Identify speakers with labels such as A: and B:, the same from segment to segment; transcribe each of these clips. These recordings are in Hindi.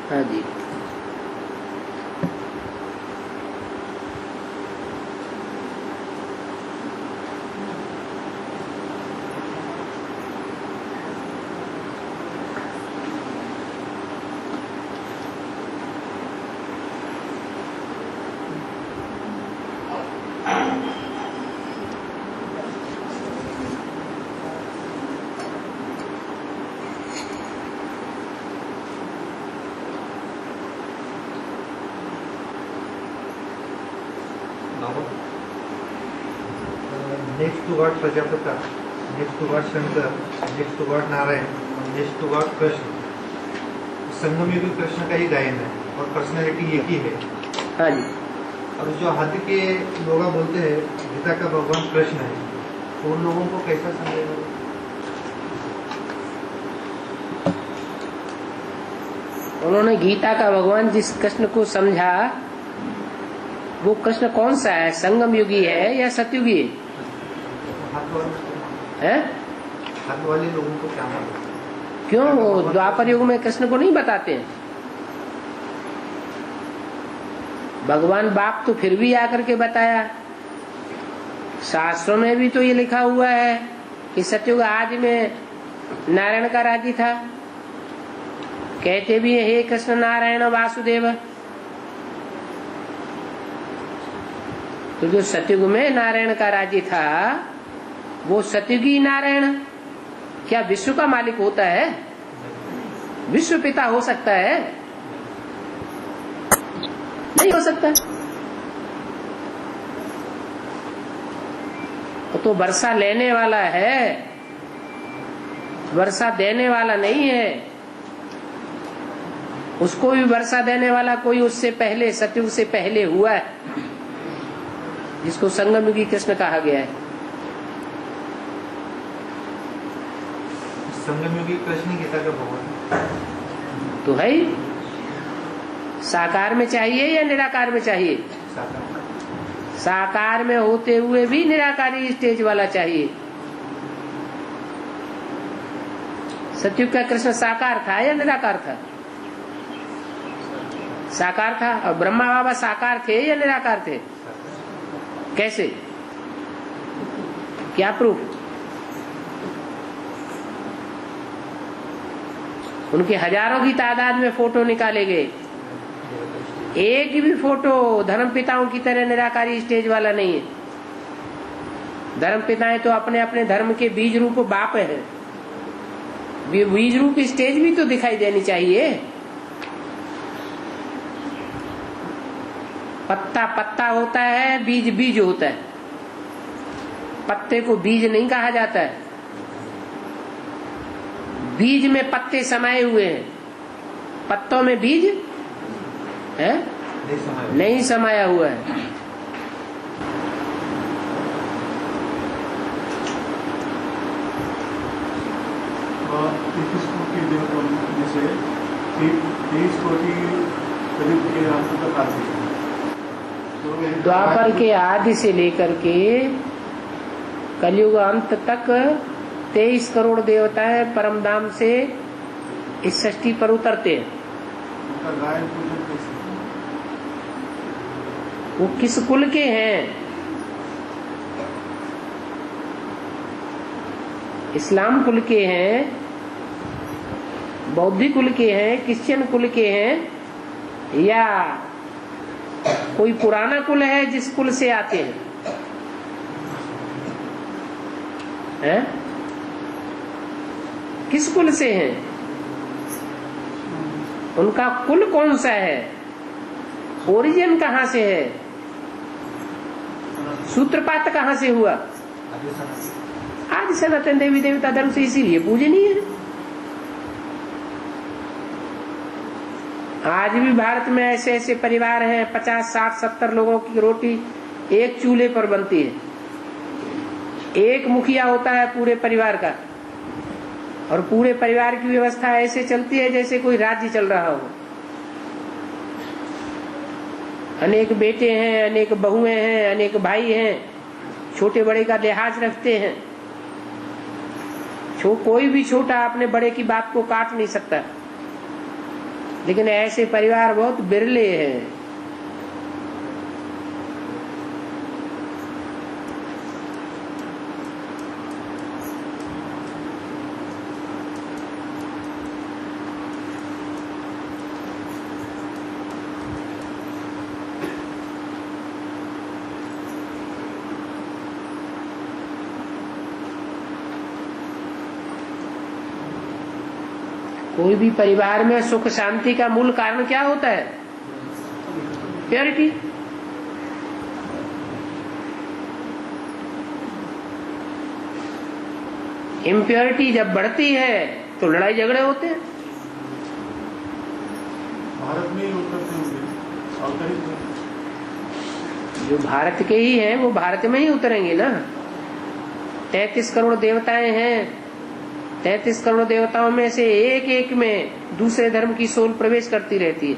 A: हाँ जी।
B: Next to God Prajapita, next to God Shankar, next to God Narayan और नेक्स्ट टू गॉड कृष्ण। संगम युगी कृष्ण का ही गायन है और पर्सनैलिटी एक ही है।
A: हाँ जी।
B: और जो हद के लोग बोलते हैं गीता का भगवान कृष्ण है, तो उन लोगों को कैसा समझेगा?
A: उन्होंने गीता का भगवान जिस कृष्ण को समझा, वो कृष्ण कौन सा है? संगम युगी है या सतयुगी है?
B: हाथ वाले लोगों को क्या मालूम?
A: क्यों द्वापर युग में कृष्ण को नहीं बताते हैं? भगवान बाप तो फिर भी आकर के बताया। शास्त्रों में भी तो ये लिखा हुआ है कि सतयुग आदि में नारायण का राज्य था। कहते भी है, हे कृष्ण नारायण वासुदेव। तो जो सतयुग में नारायण का राज्य था, वो सतयुगी नारायण क्या विश्व का मालिक होता है? विश्व पिता हो सकता है? नहीं हो सकता। तो वर्षा लेने वाला है, वर्षा देने वाला नहीं है। उसको भी वर्षा देने वाला कोई उससे पहले, सतयुग से पहले हुआ है, जिसको संगम युगी कृष्ण कहा गया है।
B: संगम युगी कृष्ण गीता का भगवान
A: तो है ही। साकार में चाहिए या निराकार में चाहिए? साकार में होते हुए भी निराकारी स्टेज वाला चाहिए। सतयुग का कृष्ण साकार था या निराकार था? साकार था। और ब्रह्मा बाबा साकार थे या निराकार थे? कैसे? क्या प्रूफ? उनके हजारों की तादाद में फोटो निकाले गए, एक भी फोटो धर्म पिताओं की तरह निराकारी स्टेज वाला नहीं है। धर्म पिताएं तो अपने अपने धर्म के बीज रूप बाप है। बीज रूप स्टेज भी तो दिखाई देनी चाहिए। पत्ता पत्ता होता है, बीज बीज होता है। पत्ते को बीज नहीं कहा जाता है। बीज में पत्ते समाये हुए हैं, पत्तों में बीज है नहीं समाया हुआ है। द्वापर के आदि से लेकर के कलयुग अंत तक 23 करोड़ देवताएं परम धाम से इस सृष्टि पर उतरते हैं। वो किस कुल के हैं? इस्लाम कुल के हैं, बौद्ध कुल के हैं, क्रिश्चियन कुल के हैं, या कोई पुराना कुल है जिस कुल से आते हैं? हैं? किस कुल से हैं? उनका कुल कौन सा है? ओरिजिन कहाँ से है? सूत्रपात कहाँ से हुआ? आज सनातन देवी देवता धर्म से इसीलिए पूजनीय है। आज भी भारत में ऐसे ऐसे परिवार हैं, 50, 60, 70 लोगों की रोटी एक चूल्हे पर बनती है। एक मुखिया होता है पूरे परिवार का, और पूरे परिवार की व्यवस्था ऐसे चलती है जैसे कोई राज्य चल रहा हो। अनेक बेटे हैं, अनेक बहुएं हैं, अनेक भाई हैं, छोटे बड़े का लिहाज रखते हैं। कोई भी छोटा अपने बड़े की बात को काट नहीं सकता। लेकिन ऐसे परिवार बहुत बिरले हैं। कोई भी परिवार में सुख शांति का मूल कारण क्या होता है? प्योरिटी। इम्प्योरिटी जब बढ़ती है तो लड़ाई झगड़े होते हैं।
C: भारत में ही
A: जो भारत के ही हैं वो भारत में ही उतरेंगे ना। 33 करोड़ देवताएं हैं, 33 करोड़ देवताओं में से एक एक में दूसरे धर्म की सोल प्रवेश करती रहती है,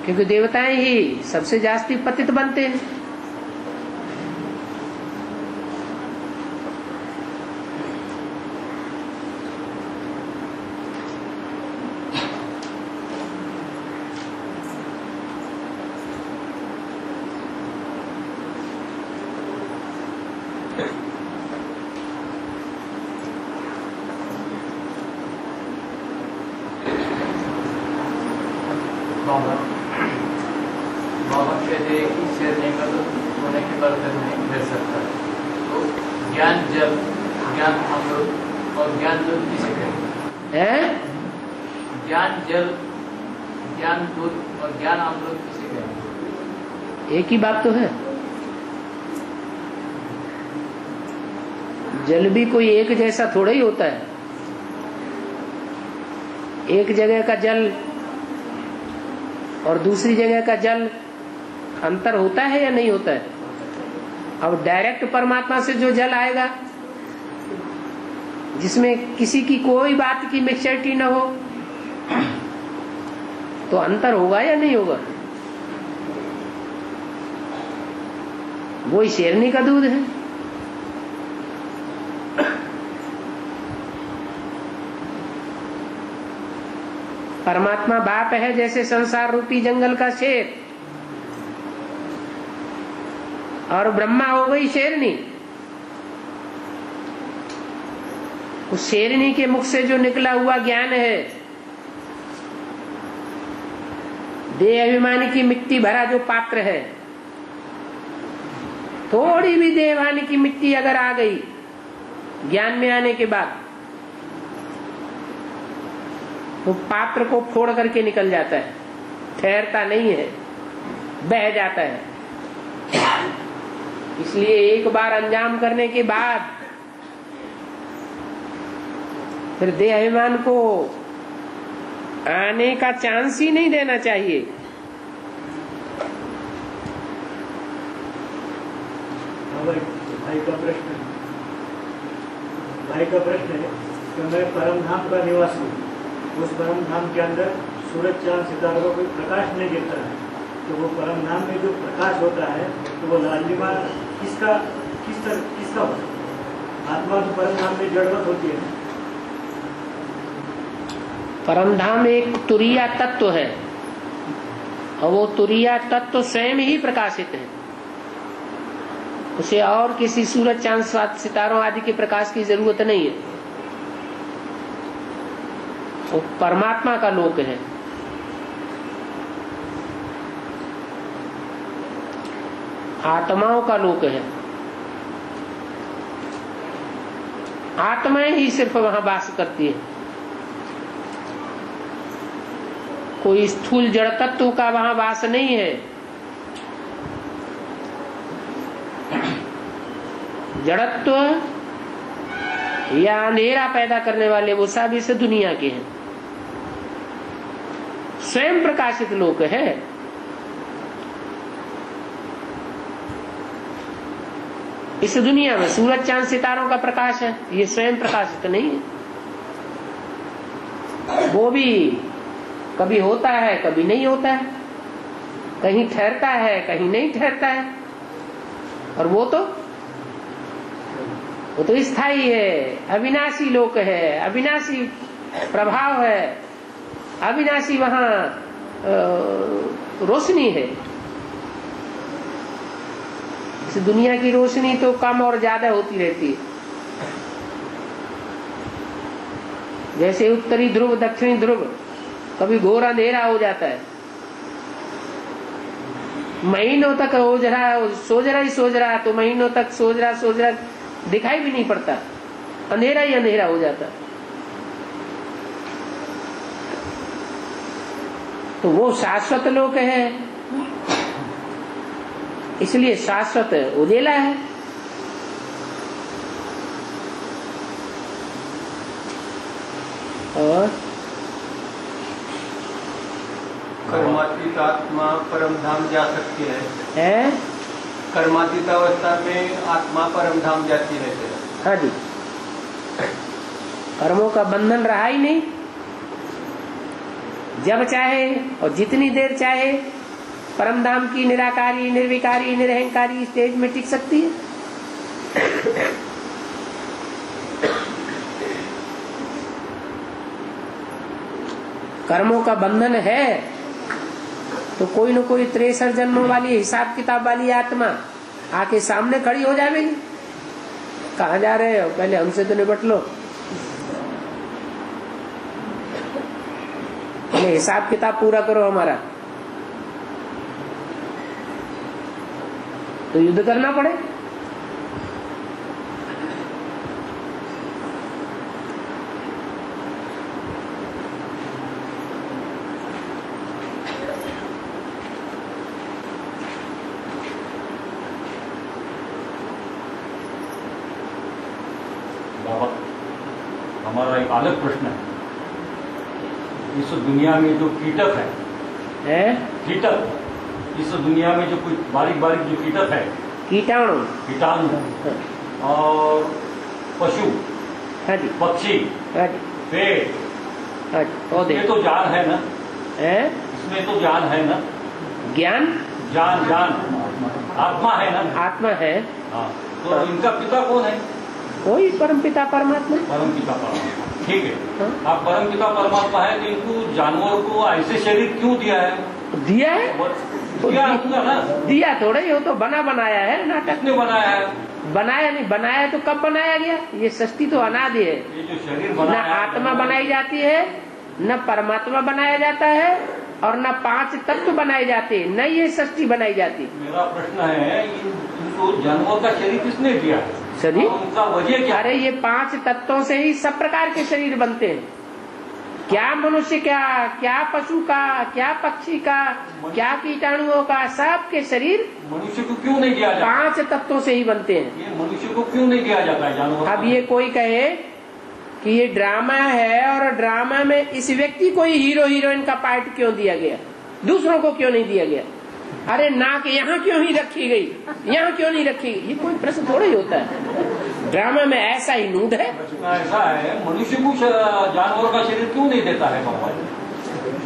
A: क्योंकि देवताएं ही सबसे जास्ती पतित बनते हैं।
D: बाबा कहते हैं कि शेरने का तो होने के बर्तन नहीं कर सकता, तो ज्ञान जल, ज्ञान अमृत और ज्ञान दूध किसे कहते हैं? ज्ञान जल, ज्ञान दूध और ज्ञान अमृत किसे कहते हैं?
A: एक ही बात तो है। जल भी कोई एक जैसा थोड़ा ही होता है। एक जगह का जल और दूसरी जगह का जल अंतर होता है या नहीं होता है? अब डायरेक्ट परमात्मा से जो जल आएगा, जिसमें किसी की कोई बात की मिक्सचरिटी न हो, तो अंतर होगा या नहीं होगा? वही शेरनी का दूध है। परमात्मा बाप है जैसे संसार रूपी जंगल का शेर, और ब्रह्मा हो गई शेरनी। उस शेरनी के मुख से जो निकला हुआ ज्ञान है, देह अभिमान की मिट्टी भरा जो पात्र है, थोड़ी भी देहवानी की मिट्टी अगर आ गई ज्ञान में आने के बाद, वो पात्र को फोड़ करके निकल जाता है, ठहरता नहीं है, बह जाता है। इसलिए एक बार अंजाम करने के बाद फिर देह अभिमान को आने का चांस ही नहीं देना चाहिए।
E: भाई का प्रश्न है कि मैं परम धाम का निवासी हूँ, उस परम धाम के अंदर सूरज चांद सितारों को प्रकाश नहीं गिरता है, तो वो परम धाम में जो प्रकाश होता है तो वो लालिमा किसका होता है? आत्मा तो परम धाम में जड़वत होती है।
A: परम धाम एक तुरीया तत्व है, और वो तुरीया तत्व स्वयं ही प्रकाशित है। उसे और किसी सूरज चांद सितारों आदि के प्रकाश की जरूरत नहीं है। वो परमात्मा का लोक है। आत्माओं का लोक है। आत्माएं ही सिर्फ वहां वास करती है। कोई स्थूल जड़ तत्व का वहां वास नहीं है। जड़त्व या अंधेरा पैदा करने वाले वो सब इस दुनिया के हैं। स्वयं प्रकाशित लोक है। इस दुनिया में सूरज चांद सितारों का प्रकाश है, ये स्वयं प्रकाशित नहीं है। वो भी कभी होता है, कभी नहीं होता है, कहीं ठहरता है, कहीं नहीं ठहरता है। और वो तो स्थायी है, अविनाशी लोक है, अविनाशी प्रभाव है। अविनाशी वहाँ रोशनी है। इस दुनिया की रोशनी तो कम और ज्यादा होती रहती है। जैसे उत्तरी ध्रुव दक्षिणी ध्रुव कभी घोर अंधेरा हो जाता है, महीनों तक सोच रहा तो महीनों तक सोच रहा दिखाई भी नहीं पड़ता, अंधेरा ही अंधेरा हो जाता। तो वो शाश्वत लोक है, इसलिए शाश्वत उजेला है। और
C: कर्मातीत आत्मा परम धाम जा सकती है। कर्मातीत अवस्था में आत्मा परम धाम जाती है।
A: हाँ जी, कर्मों का बंधन रहा ही नहीं। जब चाहे और जितनी देर चाहे परम धाम की निराकारी निर्विकारी निरहंकारी स्टेज में टिक सकती है। कर्मों का बंधन है तो कोई न कोई 63 जन्मों वाली हिसाब किताब वाली आत्मा आके सामने खड़ी हो जाएगी। कहाँ जा रहे हो, पहले हमसे तो निपट लो, पहले हिसाब किताब पूरा करो हमारा, तो युद्ध करना पड़े।
F: हमारा एक अलग प्रश्न है, इस दुनिया में जो कीटक है कीटक, इस दुनिया में जो कुछ बारीक बारीक जो कीटक है, कीटाणु और पशु, पक्षी, पेड़, इसमें तो जान है ना? इसमें तो जान है ना? जान आत्मा है ना?
A: आत्मा है।
F: हाँ, तो इनका पिता कौन है?
A: कोई परमपिता परमात्मा।
F: परमपिता परमात्मा, ठीक है। आप परमपिता परमात्मा है, तो इनको जानवरों को ऐसे शरीर क्यों दिया है?
A: दिया है तो दिया थोड़ा ही, हो तो बनाया है नाटक।
F: किसने बनाया है?
A: बनाया नहीं, बनाया तो कब बनाया गया? ये सृष्टि तो अनादि है।
F: ये जो शरीर
A: न आत्मा बनाई जाती है, न परमात्मा बनाया जाता है, और न 5 तत्व बनाए जाते, न ये सृष्टि बनाई जाती।
F: मेरा प्रश्न है, इनको जानवर का शरीर किसने दिया?
A: शरीर
F: उनका वजह क्या?
A: अरे ये 5 तत्वों से ही सब प्रकार के शरीर बनते हैं। क्या मनुष्य का, क्या पशु का, क्या पक्षी का, क्या कीटाणुओं का, सबके शरीर
F: मनुष्य को क्यों नहीं दिया जाता?
A: 5 तत्वों से ही बनते हैं।
F: ये मनुष्य को क्यों नहीं दिया जाता है जानवर?
A: अब ये कोई कहे कि ये ड्रामा है और ड्रामा में इस व्यक्ति को ही हीरो हीरोइन का पार्ट क्यों दिया गया, दूसरों को क्यों नहीं दिया गया? अरे नाक यहाँ क्यों ही रखी गई, यहाँ क्यों नहीं रखी गई? ये कोई प्रश्न थोड़ा ही होता है। ड्रामा में ऐसा ही नूड है।
F: ऐसा है, मनुष्य को जानवरों का शरीर क्यों नहीं देता है भगवान?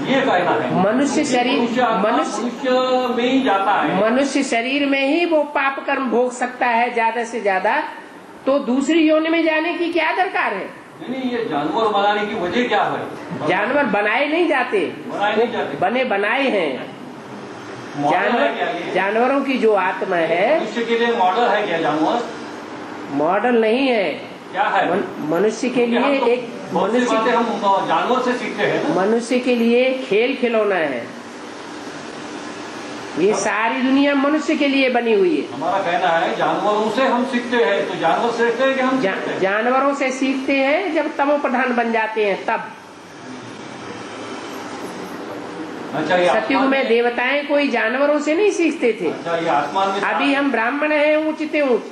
F: ये कहना है।
A: मनुष्य शरीर
F: मनुष्य में ही जाता है।
A: मनुष्य शरीर में ही वो पाप कर्म भोग सकता है ज्यादा से ज्यादा, तो दूसरी योनि में जाने की क्या दरकार है?
F: नहीं, ये जानवर बनाने की वजह क्या है?
A: जानवर बनाए नहीं जाते, बने बनाए हैं। जानवरों की जो आत्मा है,
F: मनुष्य के लिए मॉडल है क्या जानवर?
A: मॉडल नहीं है।
F: क्या है?
A: मनुष्य के लिए एक मनुष्य
F: हम जानवर से सीखते हैं।
A: मनुष्य के लिए खेल खिलौना है। ये सारी दुनिया मनुष्य के लिए बनी हुई है।
F: हमारा कहना है जानवरों से हम सीखते हैं, तो जानवर सीखते हैं कि हम
A: जानवरों से सीखते हैं जब तमो प्रधान बन जाते हैं तब।
F: अच्छा,
A: सतयुग में देवताएं कोई जानवरों से नहीं सीखते थे।
F: अच्छा, ये आसमान में
A: अभी हम ब्राह्मण हैं ऊंचते ऊंच,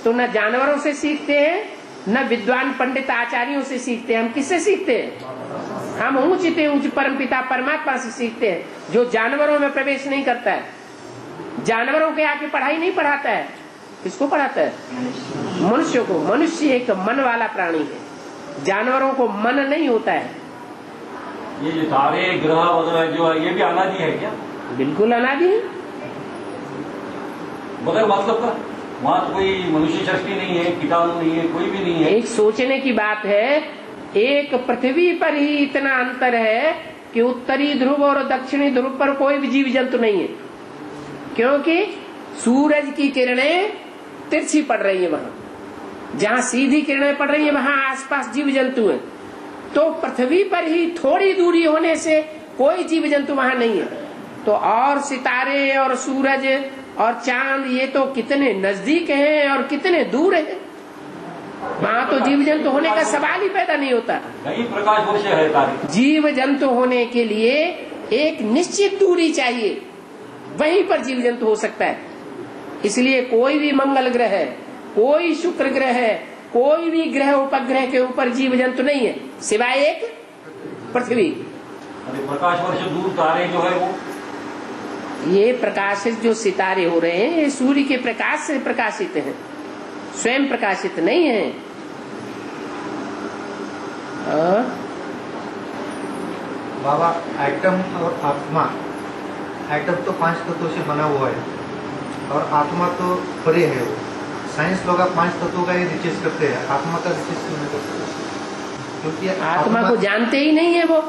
A: तो न जानवरों से सीखते हैं न विद्वान पंडित आचार्यों से सीखते हैं। हम किससे सीखते हैं? हम ऊंचते ऊंच परमपिता परमात्मा से सीखते हैं, जो जानवरों में प्रवेश नहीं करता है। जानवरों के आके पढ़ाई नहीं पढ़ाता है। किसको पढ़ाता है? मनुष्य को। मनुष्य एक मन वाला प्राणी है, जानवरों को मन नहीं होता है।
F: ये जो तारे ग्रह वगैरह जो है, ये भी अनादि है क्या?
A: बिल्कुल अनादि है,
F: बगैर मतलब का। वहाँ तो कोई मनुष्य सृष्टि नहीं है, कीटाणु नहीं है, कोई भी नहीं है।
A: एक सोचने की बात है, एक पृथ्वी पर ही इतना अंतर है कि उत्तरी ध्रुव और दक्षिणी ध्रुव पर कोई भी जीव जंतु नहीं है, क्योंकि सूरज की किरणें तिरछी पड़ रही है। वहां जहां सीधी किरणें पड़ रही है वहां आसपास जीव जंतु है। तो पृथ्वी पर ही थोड़ी दूरी होने से कोई जीव जंतु वहां नहीं है। तो और सितारे और सूरज और चांद ये तो कितने नजदीक हैं और कितने दूर हैं, वहां तो जीव जंतु होने का सवाल ही पैदा नहीं होता।
F: कई प्रकाश वर्ष है तारीख।
A: जीव जंतु होने के लिए एक निश्चित दूरी चाहिए, वहीं पर जीव जंतु हो सकता है। इसलिए कोई भी मंगल ग्रह है, कोई शुक्र ग्रह है, कोई भी ग्रह उपग्रह के ऊपर जीव जंतु नहीं है सिवाय एक पृथ्वी।
F: प्रकाश वर्ष दूर तारे जो है वो,
A: ये प्रकाशित जो सितारे हो रहे हैं ये सूर्य के प्रकाश से प्रकाशित हैं, स्वयं प्रकाशित नहीं है।
B: बाबा एटम और आत्मा, एटम तो 5 तत्वों से बना हुआ है और आत्मा तो परे है। वो साइंस लोग 5 तत्वों का ही रिसर्च करते हैं, आत्मा का रिसर्च क्यों नहीं करते? क्योंकि
A: आत्मा को जानते ही नहीं है। वो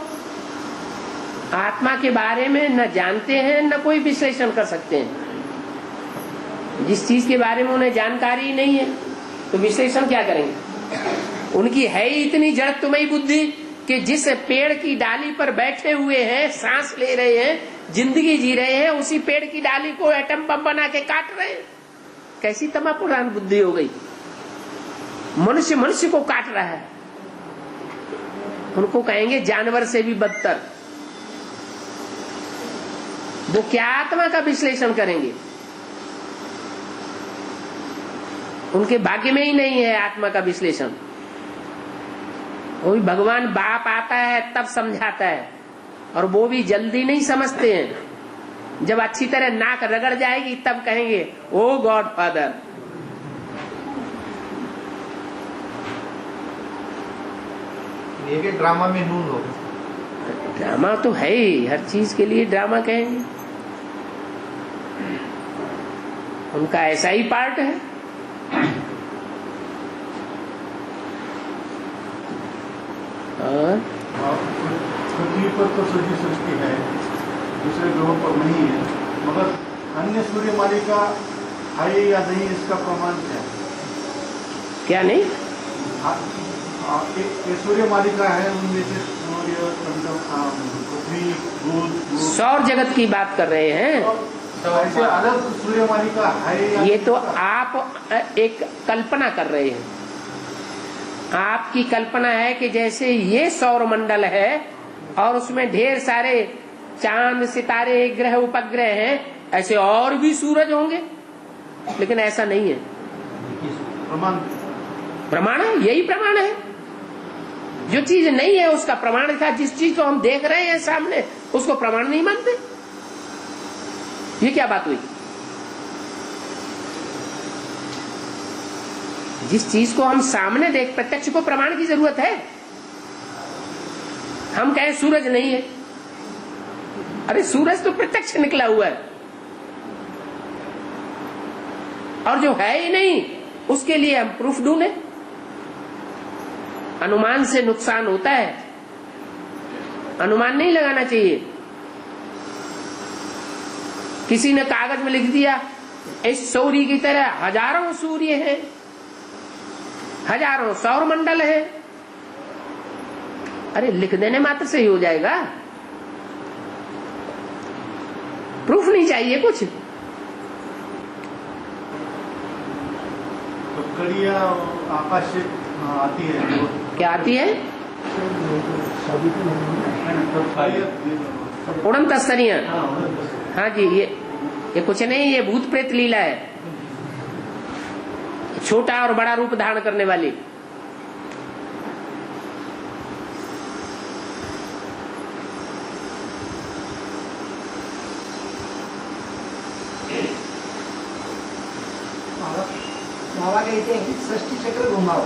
A: आत्मा के बारे में न जानते हैं न कोई विश्लेषण कर सकते हैं। जिस चीज के बारे में उन्हें जानकारी नहीं है तो विश्लेषण क्या करेंगे? उनकी है ही इतनी जड़त्वमयी बुद्धि कि जिस पेड़ की डाली पर बैठे हुए हैं, सांस ले रहे हैं, जिंदगी जी रहे हैं, उसी पेड़ की डाली को एटम बम बना के काट रहे हैं। कैसी तमापुरान बुद्धि हो गई? मनुष्य मनुष्य को काट रहा है। उनको कहेंगे जानवर से भी बदतर। वो क्या आत्मा का विश्लेषण करेंगे? उनके भाग्य में ही नहीं है आत्मा का विश्लेषण। वो भी भगवान बाप आता है तब समझाता है, और वो भी जल्दी नहीं समझते हैं। जब अच्छी तरह नाक रगड़ जाएगी तब कहेंगे ओ गॉड फादर।
B: ये भी ड्रामा में नून लोग,
A: ड्रामा तो है ही, हर चीज के लिए ड्रामा कहेंगे। उनका ऐसा ही पार्ट है।
G: पृथ्वी पर तो सभी सृष्टि है, दूसरे ग्रहों पर नहीं है, मगर अन्य सूर्य मालिका है या नहीं, इसका प्रमाण क्या है?
A: क्या नहीं?
G: ये सूर्य मालिका है, उनमें से सूर्य, पृथ्वी, बुध,
A: सौर जगत की बात कर रहे हैं।
G: ऐसे अलग सूर्य मालिका है या?
A: ये तो आप एक कल्पना कर रहे हैं। आपकी कल्पना है कि जैसे ये सौर मंडल है और उसमें ढेर सारे चांद सितारे ग्रह उपग्रह हैं, ऐसे और भी सूरज होंगे, लेकिन ऐसा नहीं है। प्रमाण है, यही प्रमाण है। जो चीज नहीं है उसका प्रमाण था। जिस चीज को हम देख रहे हैं सामने उसको प्रमाण नहीं मानते। ये क्या बात हुई? जिस चीज को हम सामने देख, प्रत्यक्ष को प्रमाण की जरूरत है। हम कहें सूरज नहीं है, अरे सूरज तो प्रत्यक्ष निकला हुआ है, और जो है ही नहीं उसके लिए हम प्रूफ ढूंढे। अनुमान से नुकसान होता है, अनुमान नहीं लगाना चाहिए। किसी ने कागज में लिख दिया इस सूर्य की तरह हजारों सूर्य हैं, हजारों सौर मंडल है। अरे लिख देने मात्र से ही हो जाएगा? प्रूफ नहीं चाहिए कुछ।
G: तो कड़िया आकाश से आती है,
A: क्या आती है? उड़न तस्तरियां। हाँ जी, ये कुछ नहीं, ये भूत प्रेत लीला है, छोटा और बड़ा रूप धारण करने वाली।
H: बाबा कहते हैं सृष्टि चक्र घुमाओ,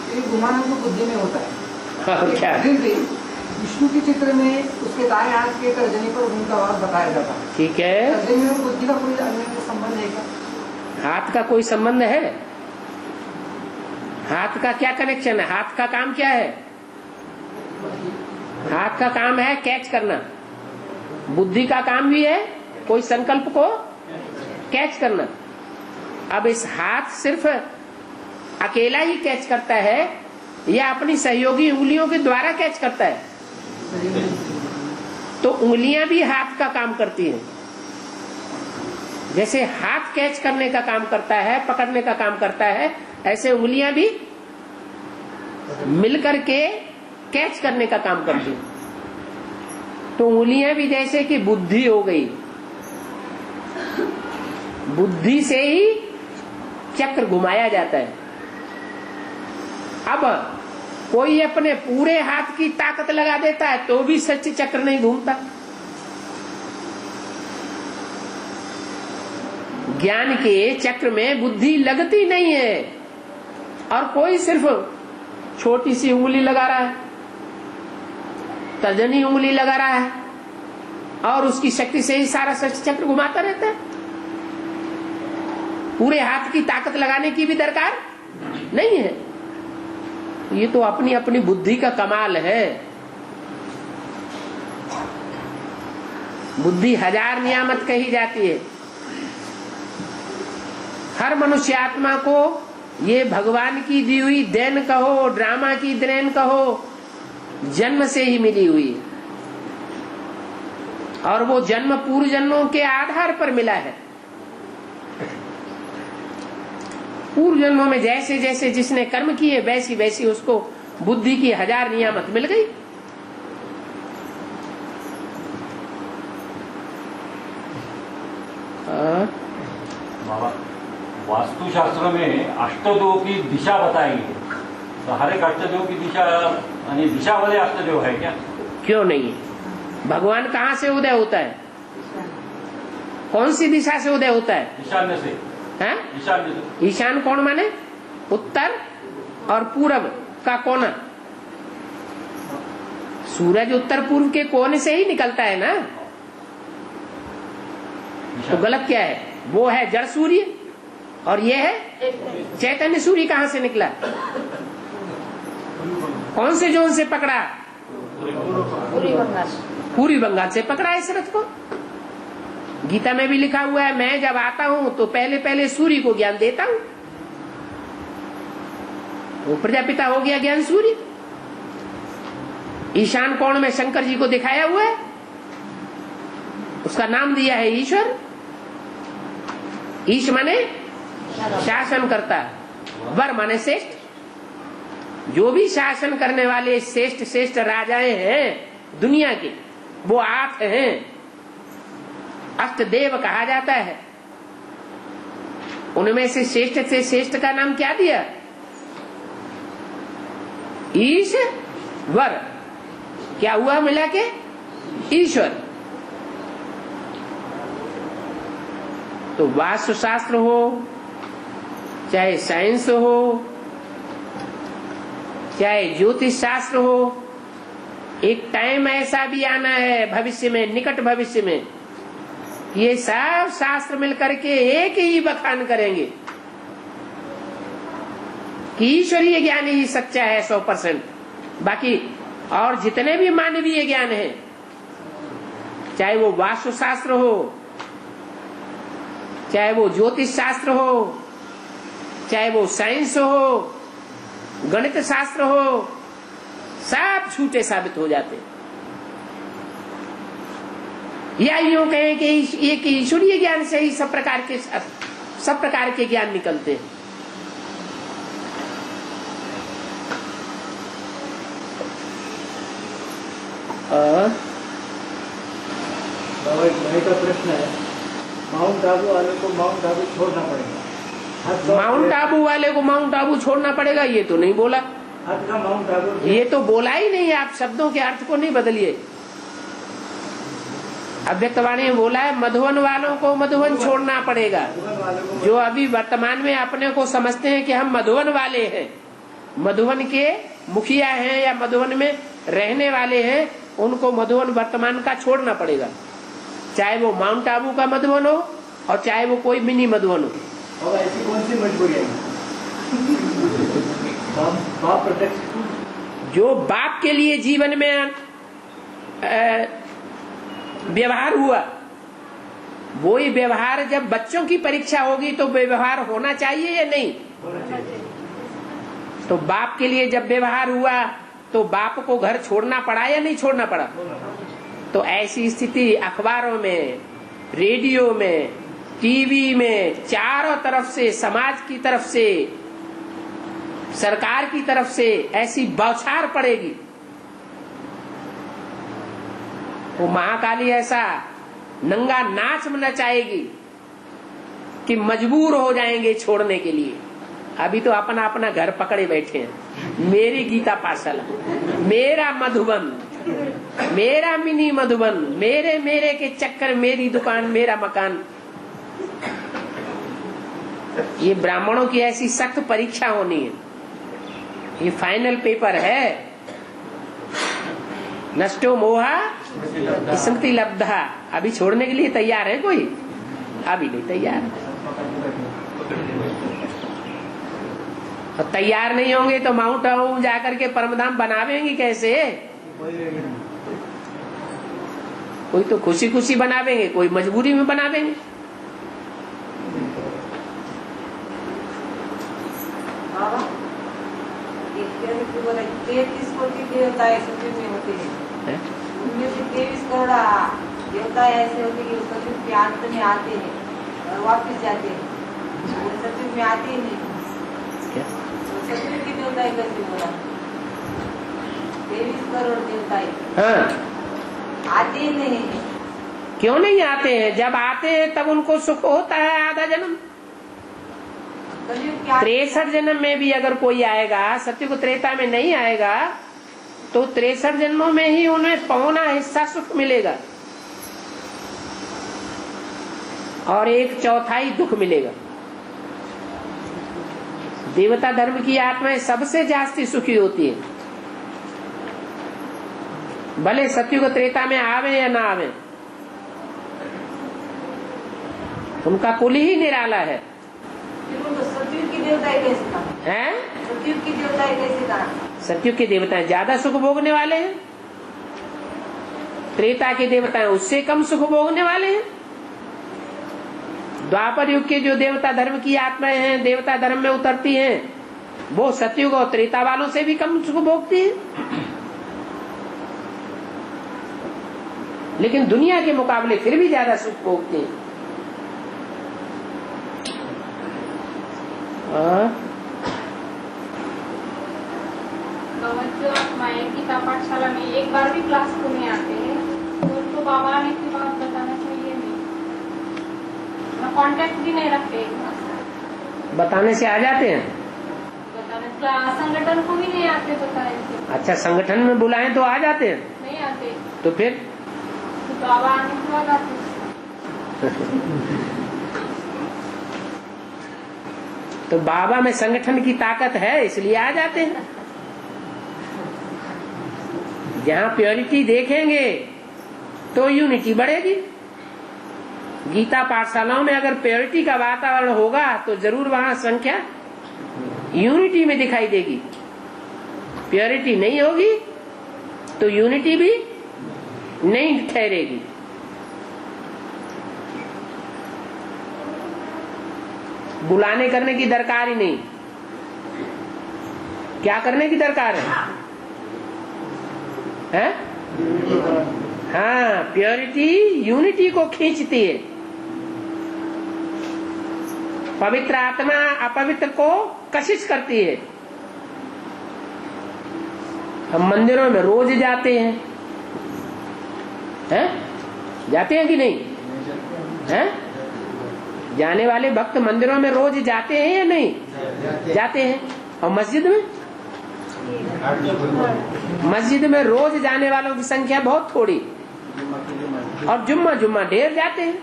H: ये घुमाना तो बुद्धि में होता है।
A: क्या?
H: फिर भी विष्णु के चित्र में उसके दाएं हाथ के तर्जनी पर उनका भाव बताया जाता है।
A: ठीक है,
H: तर्जनी में बुद्धि का कोई अन्य संबंध है क्या?
A: हाथ का कोई संबंध है? हाथ का क्या कनेक्शन है? हाथ का काम क्या है? हाथ का काम है कैच करना, बुद्धि का काम भी है कोई संकल्प को कैच करना। अब इस हाथ सिर्फ अकेला ही कैच करता है या अपनी सहयोगी उंगलियों के द्वारा कैच करता है? तो उंगलियां भी हाथ का काम करती हैं। जैसे हाथ कैच करने का काम करता है, पकड़ने का काम करता है, ऐसे उंगलियां भी मिलकर के कैच करने का काम करती हैं। तो उंगलियां भी जैसे कि बुद्धि हो गई, बुद्धि से ही चक्र घुमाया जाता है। अब कोई अपने पूरे हाथ की ताकत लगा देता है तो भी सच्ची चक्र नहीं घूमता। ज्ञान के चक्र में बुद्धि लगती नहीं है और कोई सिर्फ छोटी सी उंगली लगा रहा है, तर्जनी उंगली लगा रहा है और उसकी शक्ति से ही सारा सच चक्र घुमाता रहता है। पूरे हाथ की ताकत लगाने की भी दरकार नहीं है। ये तो अपनी अपनी बुद्धि का कमाल है। बुद्धि हजार नियामत कही जाती है। हर मनुष्य आत्मा को ये भगवान की दी हुई देन कहो, ड्रामा की देन कहो, जन्म से ही मिली हुई है और वो जन्म पूर्व जन्मों के आधार पर मिला है। पूर्व जन्मों में जैसे जैसे जिसने कर्म किए वैसी वैसी उसको बुद्धि की हजार नियामत मिल गई।
F: बाबा, वास्तुशास्त्र में अष्टदेव की दिशा बताई है, तो हर एक अष्टदेव की दिशा यानी दिशा वाले अष्टदेव है क्या? क्यों नहीं?
A: भगवान कहाँ से उदय होता है? कौन सी दिशा से उदय होता है?
F: ईशान्य से।
A: है?
F: ईशान्य से।
A: ईशान कौन माने? उत्तर और पूरब का कोना। सूरज उत्तर पूर्व के कोने से ही निकलता है ना, तो गलत क्या है? वो है जड़ सूर्य और ये है चैतन्य सूर्य। कहाँ से निकला? कौन से जोन से पकड़ा? पूर्वी बंगाल से पकड़ा इस रथ को। गीता में भी लिखा हुआ है, मैं जब आता हूं तो पहले पहले सूर्य को ज्ञान देता हूं। वो प्रजापिता हो गया ज्ञान सूर्य। ईशान कोण में शंकर जी को दिखाया हुआ है, उसका नाम दिया है ईश्वर। ईश माने शासन करता, वर माने श्रेष्ठ। जो भी शासन करने वाले श्रेष्ठ श्रेष्ठ राजाएं हैं दुनिया के, वो 8 हैं। अष्टदेव कहा जाता है। उनमें से श्रेष्ठ का नाम क्या दिया? ईश वर। क्या हुआ मिला के? ईश्वर। तो वास्तुशास्त्र हो, चाहे साइंस हो, चाहे ज्योतिष शास्त्र हो, एक टाइम ऐसा भी आना है भविष्य में, निकट भविष्य में, ये सब शास्त्र मिलकर के एक ही बखान करेंगे कि ईश्वरीय ज्ञान ही सच्चा है 100%। बाकी और जितने भी मानवीय ज्ञान है, चाहे वो वास्तुशास्त्र हो, चाहे वो ज्योतिष शास्त्र हो, चाहे वो साइंस हो, गणित शास्त्र हो, सब झूठे साबित हो जाते। या यूं कहें कि एक ईश्वरीय ज्ञान से ही सब प्रकार के ज्ञान निकलते हैं।
E: भाई का प्रश्न है, माउंट आबू वाले को माउंट आबू छोड़ना पड़ेगा।
A: माउंट आबू वाले को माउंट आबू छोड़ना पड़ेगा, ये तो नहीं बोला।
E: माउंट आबू
A: ये तो बोला ही नहीं। आप शब्दों के अर्थ को नहीं बदलिए। अव्यक्तवाणी में बोला है मधुवन वालों को मधुवन छोड़ना पड़ेगा। जो अभी वर्तमान में अपने को समझते हैं कि हम मधुवन वाले हैं, मधुवन के मुखिया हैं या मधुवन में रहने वाले हैं, उनको मधुवन वर्तमान का छोड़ना पड़ेगा। चाहे वो माउंट आबू का मधुवन हो और चाहे वो कोई मिनी मधुवन हो।
E: और ऐसी कौन सी मजबूरी है? बाप प्रत्यक्ष।
A: जो बाप के लिए जीवन में व्यवहार हुआ, वही व्यवहार जब बच्चों की परीक्षा होगी तो व्यवहार होना चाहिए या नहीं? तो बाप के लिए जब व्यवहार हुआ तो बाप को घर छोड़ना पड़ा या नहीं छोड़ना पड़ा? तो ऐसी स्थिति अखबारों में, रेडियो में, टीवी में, चारों तरफ से, समाज की तरफ से, सरकार की तरफ से ऐसी बौछार पड़ेगी। वो महाकाली ऐसा नंगा नाच नचाएगी कि मजबूर हो जाएंगे छोड़ने के लिए। अभी तो अपना अपना घर पकड़े बैठे हैं। मेरी गीता पाठशाला, मेरा मधुबन, मेरा मिनी मधुबन, मेरे मेरे के चक्कर, मेरी दुकान, मेरा मकान। ये ब्राह्मणों की ऐसी सख्त परीक्षा होनी है। ये फाइनल पेपर है। नष्टो मोहा स्मृति लब्धा। अभी छोड़ने के लिए तैयार है कोई? अभी नहीं तैयार। और तैयार नहीं होंगे तो माउंट आबू जाकर के परमधाम बनावेंगे कैसे? कोई तो खुशी खुशी बनावेंगे, कोई मजबूरी में बनावेंगे।
I: देवता उनमें से 23 करोड़ देवता ऐसे होते कि सतयुग के अंत में आते हैं और वापस जाते हैं। सतयुग में आते ही नहीं। सतयुग की देवता कैसे बोला? 23 करोड़ देवता आते ही नहीं।
A: क्यों नहीं आते हैं? जब आते हैं तब उनको सुख होता है आधा जन्म। 63 जन्म में भी अगर कोई आएगा, सत्युग त्रेता में नहीं आएगा, तो 63 जन्मों में ही उन्हें पौना हिस्सा सुख मिलेगा और 1/4 दुख मिलेगा। देवता धर्म की आत्माएं सबसे जास्ती सुखी होती है, भले सत्युग त्रेता में आवे या ना आवे। उनका कुल ही निराला है।
I: सतयुग की देवता कैसे कहा? सतयुग की देवता कैसे कहा?
A: सतयुग के देवताएं ज्यादा सुख भोगने वाले हैं, त्रेता के देवताएं उससे कम सुख भोगने वाले हैं। द्वापर युग के जो देवता धर्म की आत्माएं हैं, देवता धर्म में उतरती हैं, वो सतयुग और त्रेता वालों से भी कम सुख भोगती हैं। लेकिन दुनिया के मुकाबले फिर भी ज्यादा सुख भोगती हैं।
J: जो आत्माएं गीता पाठशाला में एक बार भी क्लास को नहीं आते हैं तो उनको बाबा आने की बात बताना चाहिए नहीं? कांटेक्ट भी नहीं रखते एक बार।
A: बताने से आ जाते हैं?
J: बताने संगठन को भी नहीं आते बताए।
A: अच्छा, संगठन में बुलाएं तो आ जाते हैं?
J: नहीं आते।
A: तो फिर
J: तो बाबा आने के बाद आते।
A: तो बाबा में संगठन की ताकत है इसलिए आ जाते हैं। जहाँ प्योरिटी देखेंगे तो यूनिटी बढ़ेगी। गीता पाठशालाओं में अगर प्योरिटी का वातावरण होगा तो जरूर वहाँ संख्या यूनिटी में दिखाई देगी। प्योरिटी नहीं होगी तो यूनिटी भी नहीं ठहरेगी। बुलाने करने की दरकार ही नहीं। क्या करने की दरकार है? हाँ, प्योरिटी यूनिटी को खींचती है। पवित्र आत्मा अपवित्र को कशिश करती है। हम मंदिरों में रोज जाते हैं, जाते हैं कि नहीं? जाने वाले भक्त मंदिरों में रोज जाते हैं या नहीं? जाते हैं। और मस्जिद में रोज जाने वालों की संख्या बहुत थोड़ी, और जुम्मा ढेर जाते हैं।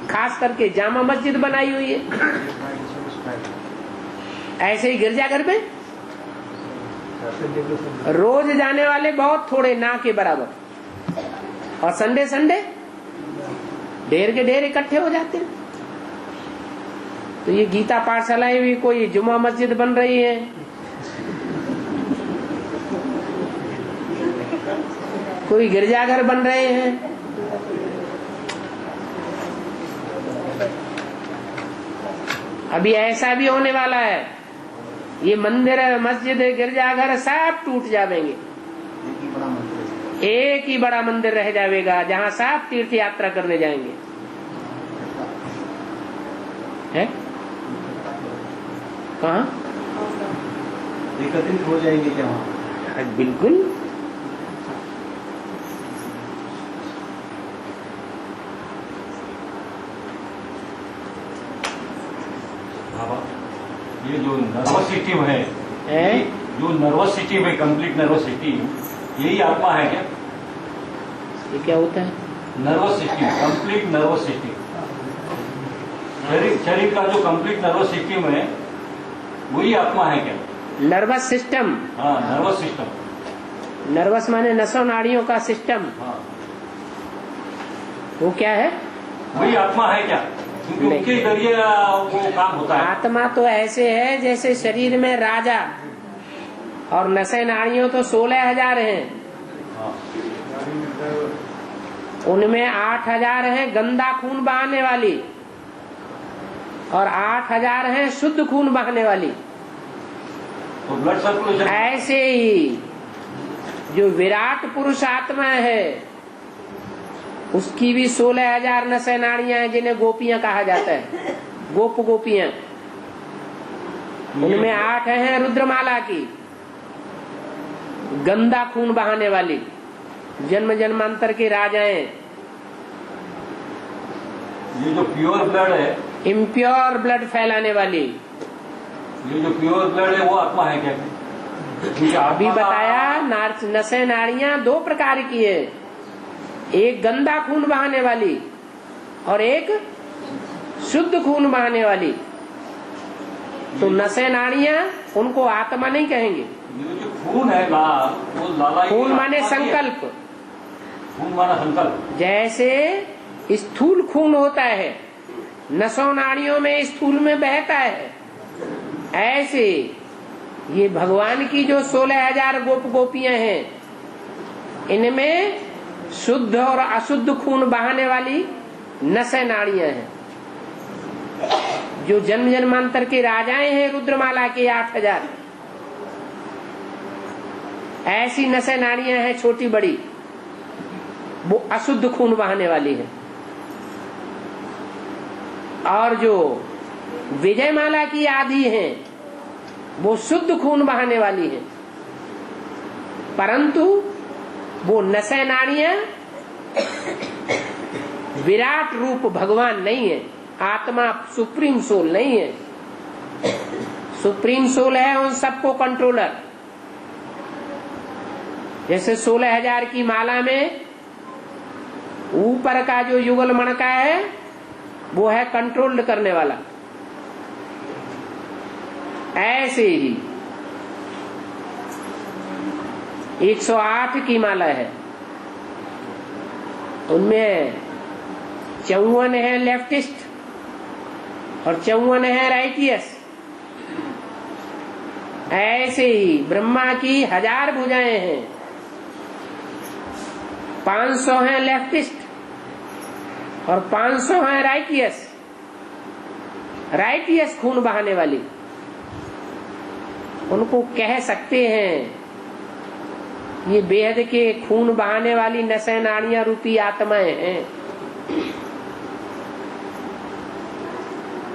A: खास करके जामा मस्जिद बनाई हुई है। ऐसे ही गिरजाघर में रोज जाने वाले बहुत थोड़े, ना के बराबर। और संडे ढेर के ढेर इकट्ठे हो जाते हैं। तो ये गीता पाठशालाएं भी कोई जुम्मा मस्जिद बन रही है, कोई गिरजाघर बन रहे हैं। अभी ऐसा भी होने वाला है, ये मंदिर मस्जिद गिरजाघर सब टूट जाएंगे, एक ही बड़ा मंदिर रह जाएगा जहाँ सब तीर्थ यात्रा करने जाएंगे। है कहाँ
B: एकत्रित हो जाएंगे क्या वहाँ?
A: बिल्कुल।
F: ये जो नर्वस सिस्टम है, जो नर्वस सिस्टम है, कंप्लीट नर्वस सिस्टम, यही आत्मा है क्या?
A: ये क्या होता है?
F: Nervous system, complete nervous system, शरीर का जो कंप्लीट नर्वस सिस्टम है वही आत्मा है क्या?
A: Nervous system?
F: हाँ, नर्वस सिस्टम।
A: नर्वस माने नसों नाड़ियों का सिस्टम।
F: हाँ,
A: वो क्या है?
F: वही आत्मा है क्या? क्योंकि उनके जरिए वो काम होता है।
A: आत्मा तो ऐसे है जैसे शरीर में राजा और नसें नाड़ियों तो 16,000 हैं। उनमें 8,000 हैं गंदा खून बहाने वाली और 8,000 हैं शुद्ध खून बहाने वाली।
F: तो ब्लड सर्कुलेशन
A: ऐसे ही जो विराट पुरुष आत्मा है उसकी भी 16,000 नसें नाड़ियां हैं जिन्हें गोपियां कहा जाता है, गोपियां। उनमें 8 हैं रुद्रमाला की, गंदा खून बहाने वाली, जन्म जन्मांतर के राजाएं।
F: ये जो प्योर ब्लड है,
A: इम्प्योर ब्लड फैलाने वाली,
F: ये जो प्योर ब्लड है वो आत्मा है क्या?
A: अभी बताया नसें नाड़ियां 2 प्रकार की है, एक गंदा खून बहाने वाली और एक शुद्ध खून बहाने वाली। तो नसें नाड़ियां उनको आत्मा नहीं कहेंगे।
F: ये जो खून है लाल, वो लाला
A: खून माने संकल्प।
F: खून माना संकल्प।
A: जैसे स्थूल खून होता है, नसों नाड़ियों में स्थूल में बहता है, ऐसे ये भगवान की जो 16,000 गोपियां हैं इनमें शुद्ध और अशुद्ध खून बहाने वाली नसें नाड़ियां हैं। जो जन्म जन्मांतर के राजाएं हैं रुद्रमाला के 8,000, ऐसी नसें नाड़ियां हैं छोटी बड़ी, वो अशुद्ध खून बहाने वाली है। और जो विजयमाला की आधी हैं वो शुद्ध खून बहाने वाली है, परंतु वो नसें नाड़ियां विराट रूप भगवान नहीं है, आत्मा सुप्रीम सोल नहीं है। सुप्रीम सोल है उन सबको कंट्रोलर। जैसे 16,000 की माला में ऊपर का जो युगल मणका है वो है कंट्रोल्ड करने वाला, ऐसे ही 108 की माला है, उनमें 54 है लेफ्टिस्ट और 54 है राइटियस। ऐसे ही ब्रह्मा की 1000 भुजाएं हैं, 500 है लेफ्टिस्ट और 500 है राइटियस। राइटियस खून बहाने वाली, उनको कह सकते हैं ये बेहद के खून बहाने वाली नसें नाड़ियां रूपी आत्माएं हैं।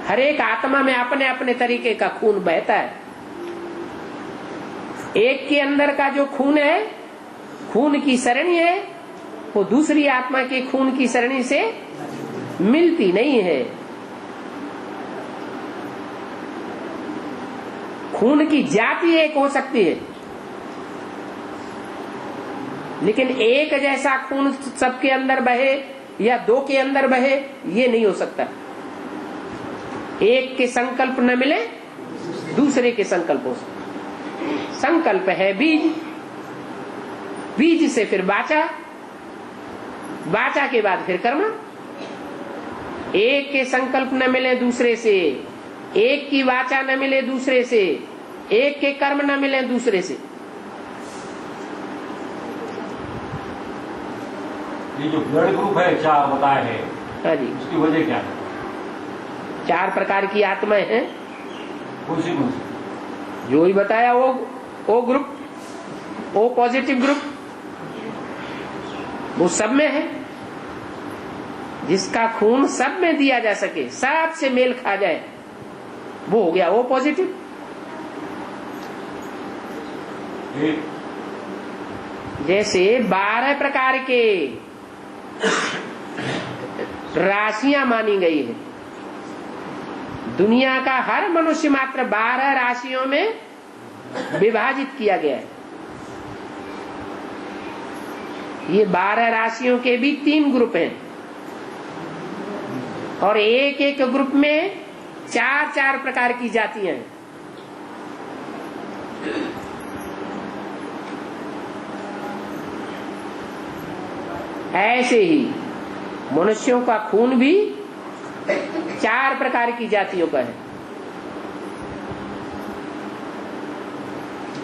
A: हर एक आत्मा में अपने अपने तरीके का खून बहता है। एक के अंदर का जो खून है, खून की सरणी है, वो दूसरी आत्मा के खून की सरणी से मिलती नहीं है। खून की जाति एक हो सकती है, लेकिन एक जैसा खून सबके अंदर बहे या 2 के अंदर बहे ये नहीं हो सकता। एक के संकल्प न मिले दूसरे के संकल्प हो सकते। संकल्प है बीज, बीज से फिर वाचा, वाचा के बाद फिर कर्म। एक के संकल्प न मिले दूसरे से, एक की वाचा न मिले दूसरे से, एक के कर्म न मिले दूसरे से,
F: ये जो ब्लड ग्रुप है 4 बताए हैं,
A: हाँ जी,
F: उसकी वजह क्या है?
A: 4 प्रकार की आत्माएं हैं।
F: कौन सी?
A: जो ही बताया वो ग्रुप, ओ पॉजिटिव ग्रुप, वो सब में है। जिसका खून सब में दिया जा सके, सब से मेल खा जाए, वो हो गया ओ पॉजिटिव। जैसे 12 प्रकार के राशियां मानी गई है। दुनिया का हर मनुष्य मात्र 12 राशियों में विभाजित किया गया है। ये 12 राशियों के भी 3 ग्रुप हैं और एक एक ग्रुप में 4 प्रकार की जातियां हैं। ऐसे ही मनुष्यों का खून भी 4 प्रकार की जातियों का है।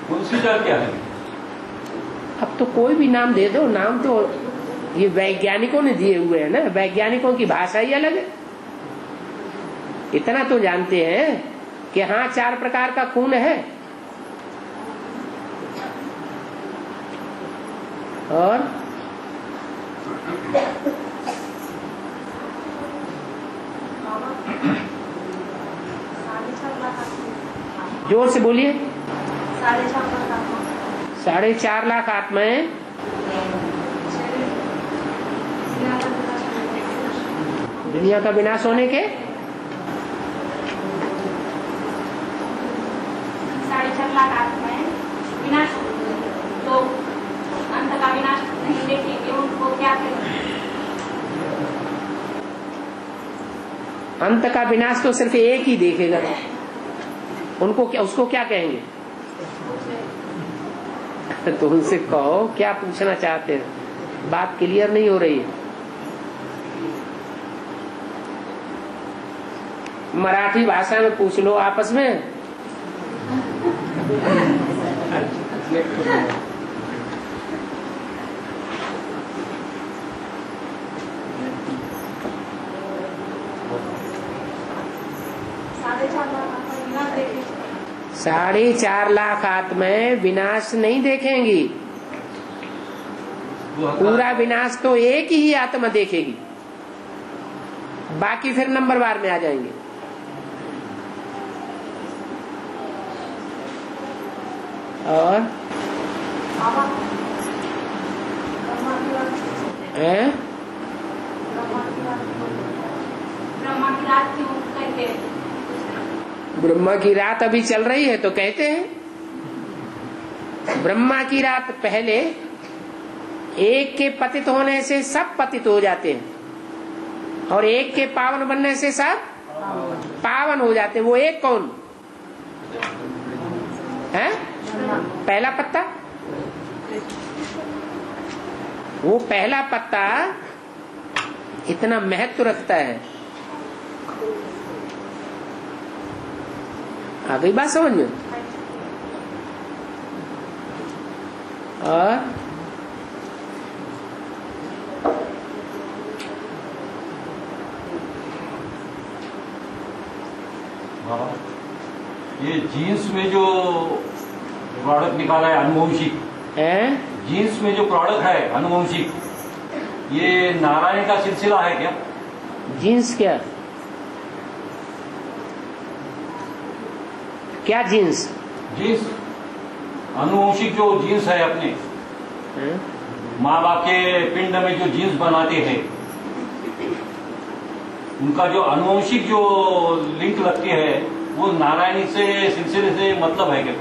F: कौन सी जात क्या है?
A: अब तो कोई भी नाम दे दो, नाम तो ये वैज्ञानिकों ने दिए हुए हैं ना, वैज्ञानिकों की भाषा ही अलग है। इतना तो जानते हैं कि हाँ 4 प्रकार का खून है। और जोर से बोलिए। 4.5 लाख आत्माएं दुनिया का विनाश होने के
J: 4.5 लाख आत्माएं विनाश, तो अंत का विनाश नहीं देखेंगे, उनको क्या करेंगे?
A: अंत का विनाश तो सिर्फ एक ही देखेगा, उनको क्या, उसको क्या कहेंगे? तो उनसे कहो क्या पूछना चाहते हैं, बात क्लियर नहीं हो रही है। मराठी भाषा में पूछ लो आपस में। साढ़े 4 लाख आत्माएं विनाश नहीं देखेंगी। पूरा विनाश तो एक ही आत्मा देखेगी, बाकी फिर नंबरवार में आ जाएंगे। और ब्रह्मा की रात अभी चल रही है तो कहते हैं ब्रह्मा की रात पहले एक के पतित होने से सब पतित हो जाते हैं और एक के पावन बनने से सब पावन हो जाते हैं। वो एक कौन है? पहला पत्ता। वो पहला पत्ता इतना महत्व रखता है। आ गई बात समझ में? और
F: ये जीन्स में जो प्रोडक्ट निकाला है अनुवंशिक
A: है,
F: जीन्स में जो प्रोडक्ट है अनुवंशिक, ये नारायण का सिलसिला है क्या?
A: जीन्स क्या क्या जीन्स?
F: जीन्स अनुवंशिक जो जीन्स है अपने माँ बाप के पिंड में जो जीन्स बनाते हैं, उनका जो अनुवंशिक जो लिंक लगती है वो नारायणी से सिलसिले से मतलब है क्या?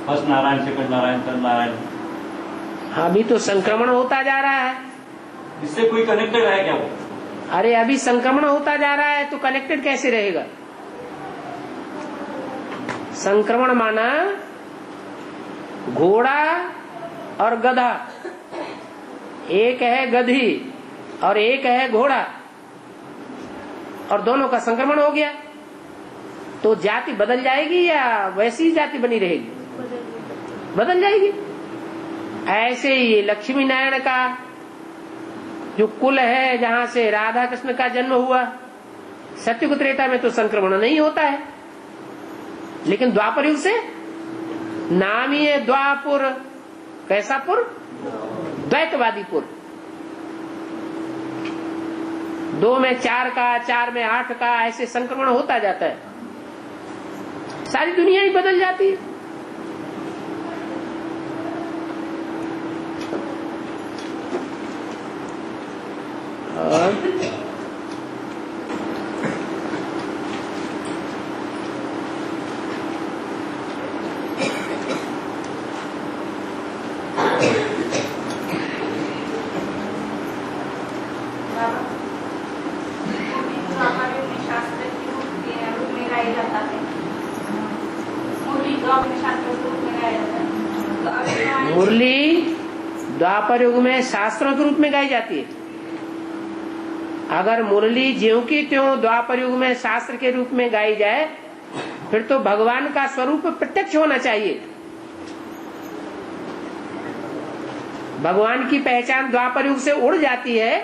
F: First Narayan, second Narayan, third Narayan.
A: अभी तो संक्रमण होता जा रहा है,
F: इससे कोई कनेक्टेड है क्या वो?
A: अरे अभी संक्रमण होता जा रहा है तो कनेक्टेड कैसे रहेगा? संक्रमण माना घोड़ा और गधा, एक है गधी और एक है घोड़ा, और दोनों का संक्रमण हो गया तो जाति बदल जाएगी या वैसी ही जाति बनी रहेगी? बदल जाएगी। ऐसे ही लक्ष्मी नारायण का जो कुल है, जहां से राधा कृष्ण का जन्म हुआ, सत्युग त्रेता में तो संक्रमण नहीं होता है, लेकिन द्वापर युग से नाम ही है द्वापुर। कैसा पुर? द्वैतवादी पुर। 2 में 4 का, 4 में 8 का, ऐसे संक्रमण होता जाता है, सारी दुनिया ही बदल जाती है। और मुरली द्वापर युग में शास्त्रों के रूप में गाई जाती है। अगर मुरली ज्यों की त्यों द्वापर युग में शास्त्र के रूप में गाई जाए, फिर तो भगवान का स्वरूप प्रत्यक्ष होना चाहिए। भगवान की पहचान द्वापर युग से उड़ जाती है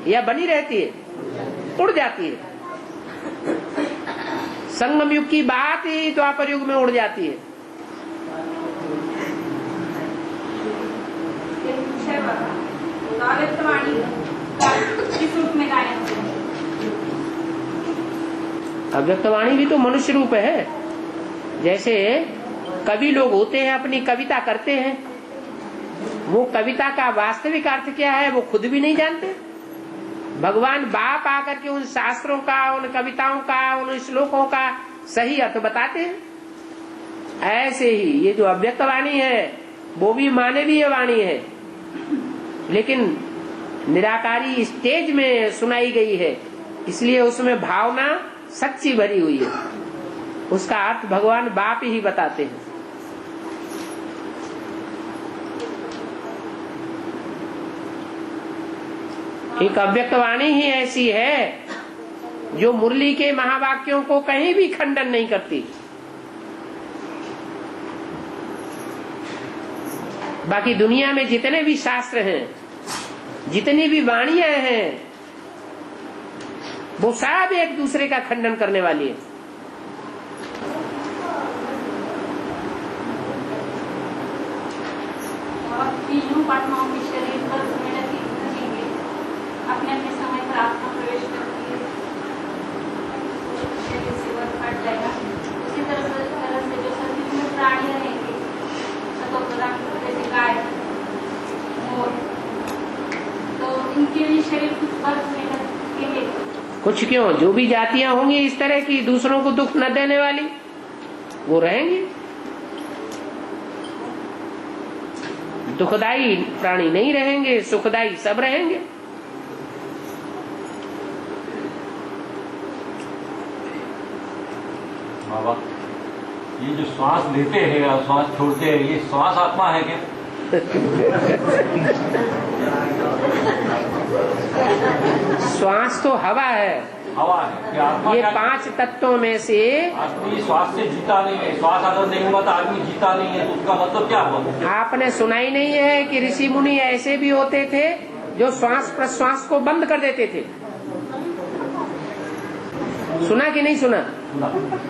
A: या बनी रहती है? उड़ जाती है। संगम युग की बात ही द्वापर युग में उड़ जाती है। अव्यक्तवाणी भी तो मनुष्य रूप है। जैसे कवि लोग होते हैं, अपनी कविता करते हैं, वो कविता का वास्तविक अर्थ क्या है वो खुद भी नहीं जानते। भगवान बाप आकर के उन शास्त्रों का, उन कविताओं का, उन श्लोकों का सही अर्थ बताते हैं। ऐसे ही ये जो अव्यक्तवाणी है वो भी मानवीय वाणी है, लेकिन निराकारी स्टेज में सुनाई गई है, इसलिए उसमें भावना सच्ची भरी हुई है। उसका अर्थ भगवान बाप ही बताते हैं। एक अव्यक्तवाणी ही ऐसी है जो मुरली के महावाक्यों को कहीं भी खंडन नहीं करती। बाकी दुनिया में जितने भी शास्त्र हैं, जितनी भी वाणियां हैं, वो सब एक दूसरे का खंडन करने वाली है।
J: अपने अपने समय पर आत्मा प्रवेश करती है, शरीर से वह हट जाएगा। उसी तरह से जो सतयुग में प्राणी रहेंगे, जैसे गाय, मोर, तो इनके लिए शरीर कुछ वर्ष में लगेंगे।
A: कुछ क्यों, जो भी जातियां होंगी इस तरह की दूसरों को दुख न देने वाली, वो रहेंगी। दुखदाई प्राणी नहीं रहेंगे, सुखदाई सब रहेंगे।
F: बाबा, ये जो श्वास लेते हैं और श्वास छोड़ते हैं, ये श्वास आत्मा है क्या?
A: श्वास तो हवा है।
F: हवा है क्या? आत्मा
A: ये
F: क्या?
A: 5 तत्वों में से
F: आदमी श्वास से जीता नहीं है। श्वास अगर नहीं हुआ तो आदमी जीता नहीं है, तो उसका मतलब क्या हुआ?
A: आपने सुना ही नहीं है कि ऋषि मुनि ऐसे भी होते थे जो श्वास प्रश्वास को बंद कर देते थे? सुना कि नहीं सुना?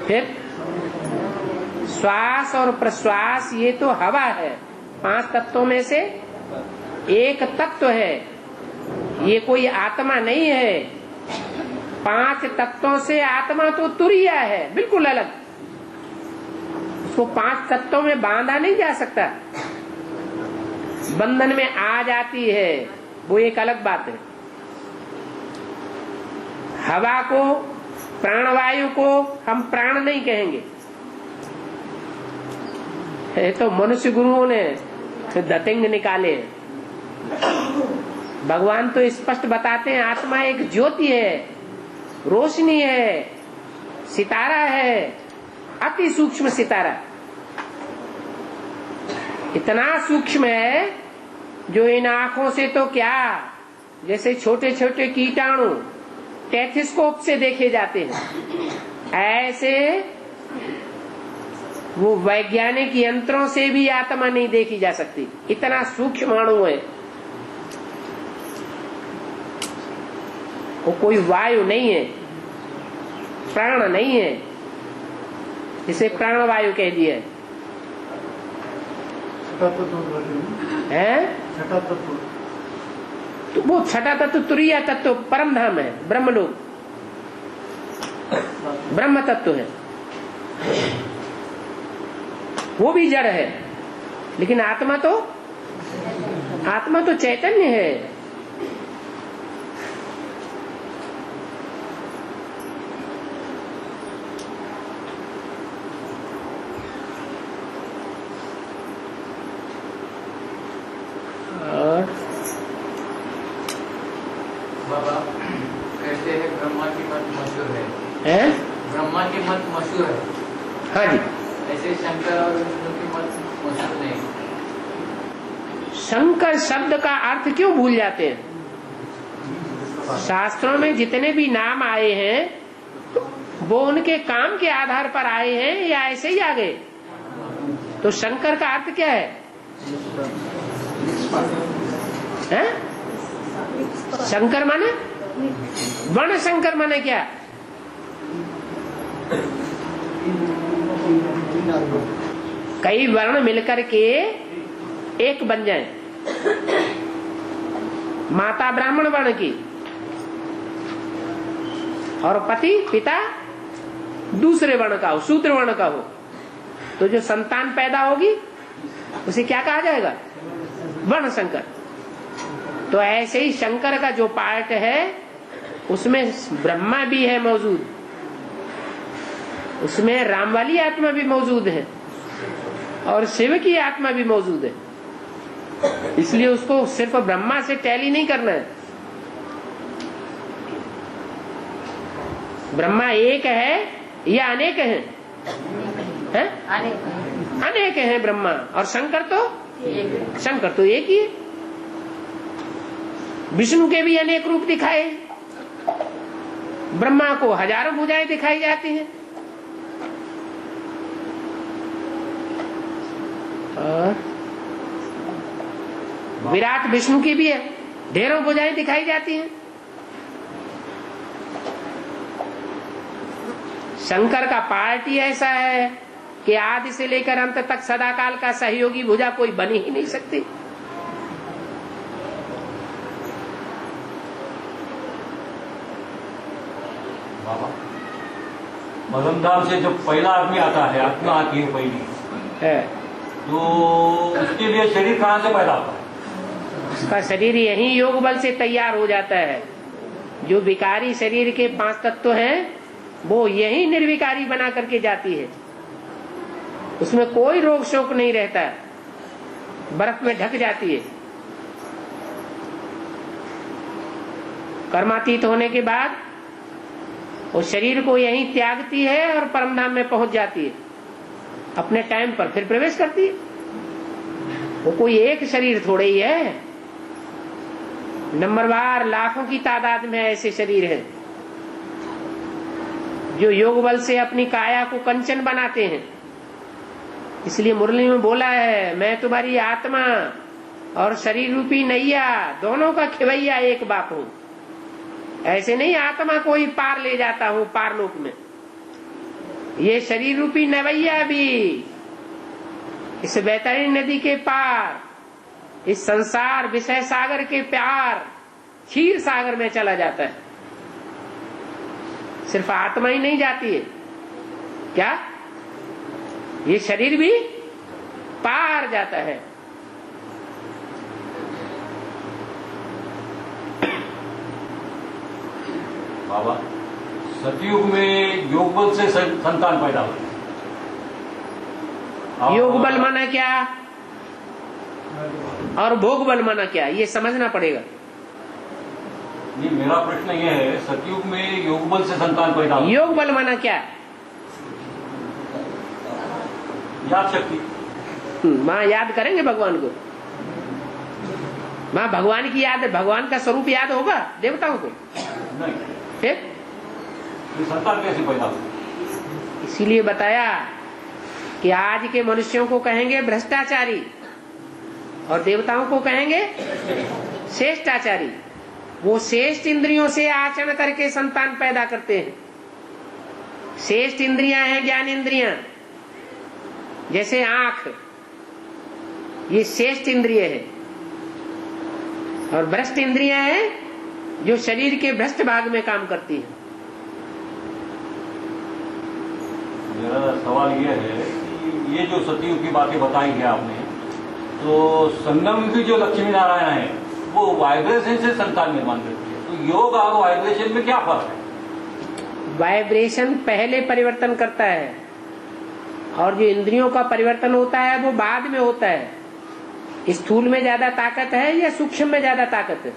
A: फिर श्वास और प्रश्वास ये तो हवा है, 5 तत्वों में से एक तत्व है, ये कोई आत्मा नहीं है। 5 तत्वों से आत्मा तो तुरिया है, बिल्कुल अलग। उसको 5 तत्वों में बांधा नहीं जा सकता। बंधन में आ जाती है, वो एक अलग बात है। हवा को, प्राणवायु को हम प्राण नहीं कहेंगे। ये तो मनुष्य गुरुओं ने दतिंग निकाले। भगवान तो स्पष्ट बताते हैं आत्मा एक ज्योति है, रोशनी है, सितारा है, अति सूक्ष्म सितारा। इतना सूक्ष्म है जो इन आंखों से तो क्या, जैसे छोटे छोटे कीटाणु टेलीस्कोप से देखे जाते हैं, ऐसे वो वैज्ञानिक यंत्रों से भी आत्मा नहीं देखी जा सकती, इतना सूक्ष्म अणु है। वो कोई वायु नहीं है, प्राण नहीं है, इसे प्राण वायु कह दिया है। तो वो छठा तत्व तुरीय तत्व परम धाम है, ब्रह्मलोक ब्रह्म तत्व है, वो भी जड़ है। लेकिन आत्मा तो चैतन्य है।
D: बाबा कहते हैं ब्रह्मा की मत मशहूर है, ब्रह्मा की मत मशहूर है।
A: हाँ जी।
D: ऐसे शंकर और विष्णु की मत मशहूर नहीं।
A: शंकर शब्द का अर्थ क्यों भूल जाते हैं? शास्त्रों में जितने भी नाम आए हैं वो उनके काम के आधार पर आए हैं या ऐसे ही आ गए? तो शंकर का अर्थ क्या है? शंकर माने वर्ण शंकर माने क्या? कई वर्ण मिलकर के एक बन जाए। माता ब्राह्मण वर्ण की और पति पिता दूसरे वर्ण का हो, शूद्र वर्ण का हो, तो जो संतान पैदा होगी उसे क्या कहा जाएगा? वर्ण शंकर। तो ऐसे ही शंकर का जो पार्ट है उसमें ब्रह्मा भी है मौजूद, उसमें राम वाली आत्मा भी मौजूद है और शिव की आत्मा भी मौजूद है। इसलिए उसको सिर्फ ब्रह्मा से टैली नहीं करना है। ब्रह्मा एक है या अनेक हैं? अनेक हैं ब्रह्मा, और शंकर तो एक ही है। विष्णु के भी अनेक रूप दिखाए, ब्रह्मा को हजारों भुजाएं दिखाई जाती हैं। विराट विष्णु की भी है, ढेरों भुजाएं दिखाई जाती हैं। शंकर का पार्ट ही ऐसा है कि आदि से लेकर अंत तक सदाकाल का सहयोगी भुजा कोई बनी ही नहीं सकती।
F: परमधाम से जब पहला आदमी आता है, आत्मा आती है पहली
A: है,
F: तो उसके लिए शरीर कहाँ से पैदा होता है?
A: उसका शरीर यही योग बल से तैयार हो जाता है। जो विकारी शरीर के 5 तत्व हैं वो यही निर्विकारी बना करके जाती है। उसमें कोई रोग शोक नहीं रहता है, बर्फ में ढक जाती है। कर्मातीत होने के बाद वो शरीर को यहीं त्यागती है और परमधाम में पहुंच जाती है। अपने टाइम पर फिर प्रवेश करती है। वो कोई एक शरीर थोड़े ही है, नंबरवार लाखों की तादाद में ऐसे शरीर हैं जो योग बल से अपनी काया को कंचन बनाते हैं। इसलिए मुरली में बोला है, मैं तुम्हारी आत्मा और शरीर रूपी नैया दोनों का खिवैया एक बाप हूं। ऐसे नहीं आत्मा को ही पार ले जाता हूं पारलोक में, ये शरीर रूपी नवैया भी इस बैतरणी नदी के पार, इस संसार विषय सागर के प्यार क्षीर सागर में चला जाता है। सिर्फ आत्मा ही नहीं जाती है, क्या ये शरीर भी पार जाता है।
F: बाबा, सतयुग में योग बल से संतान पैदा हुई।
A: योग बल माना क्या और भोग बल माना क्या, ये समझना पड़ेगा।
F: नहीं, मेरा प्रश्न ये है, सतयुग में योग बल से संतान पैदा हुई।
A: योग बल माना क्या?
F: याद शक्ति।
A: माँ याद करेंगे भगवान को, माँ भगवान की याद, भगवान का स्वरूप याद होगा देवताओं को?
F: नहीं।
A: फिर
F: संतान कैसे पैदा हुई?
A: इसीलिए बताया कि आज के मनुष्यों को कहेंगे भ्रष्टाचारी और देवताओं को कहेंगे श्रेष्ठाचारी। वो श्रेष्ठ इंद्रियों से आचरण करके संतान पैदा करते हैं। श्रेष्ठ इंद्रियां हैं ज्ञान इंद्रियां, जैसे आंख, ये श्रेष्ठ इंद्रिय है। और भ्रष्ट इंद्रियां हैं जो शरीर के भ्रष्ट भाग में काम करती है।
F: मेरा सवाल ये है कि ये जो सतयुग की बातें बताई है आपने, तो संगम की जो लक्ष्मी नारायण है वो वाइब्रेशन से संतान निर्माण करती है, तो योग और वाइब्रेशन में क्या फर्क है?
A: वाइब्रेशन पहले परिवर्तन करता है और जो इंद्रियों का परिवर्तन होता है वो बाद में होता है। स्थूल में ज्यादा ताकत है या सूक्ष्म में ज्यादा ताकत है?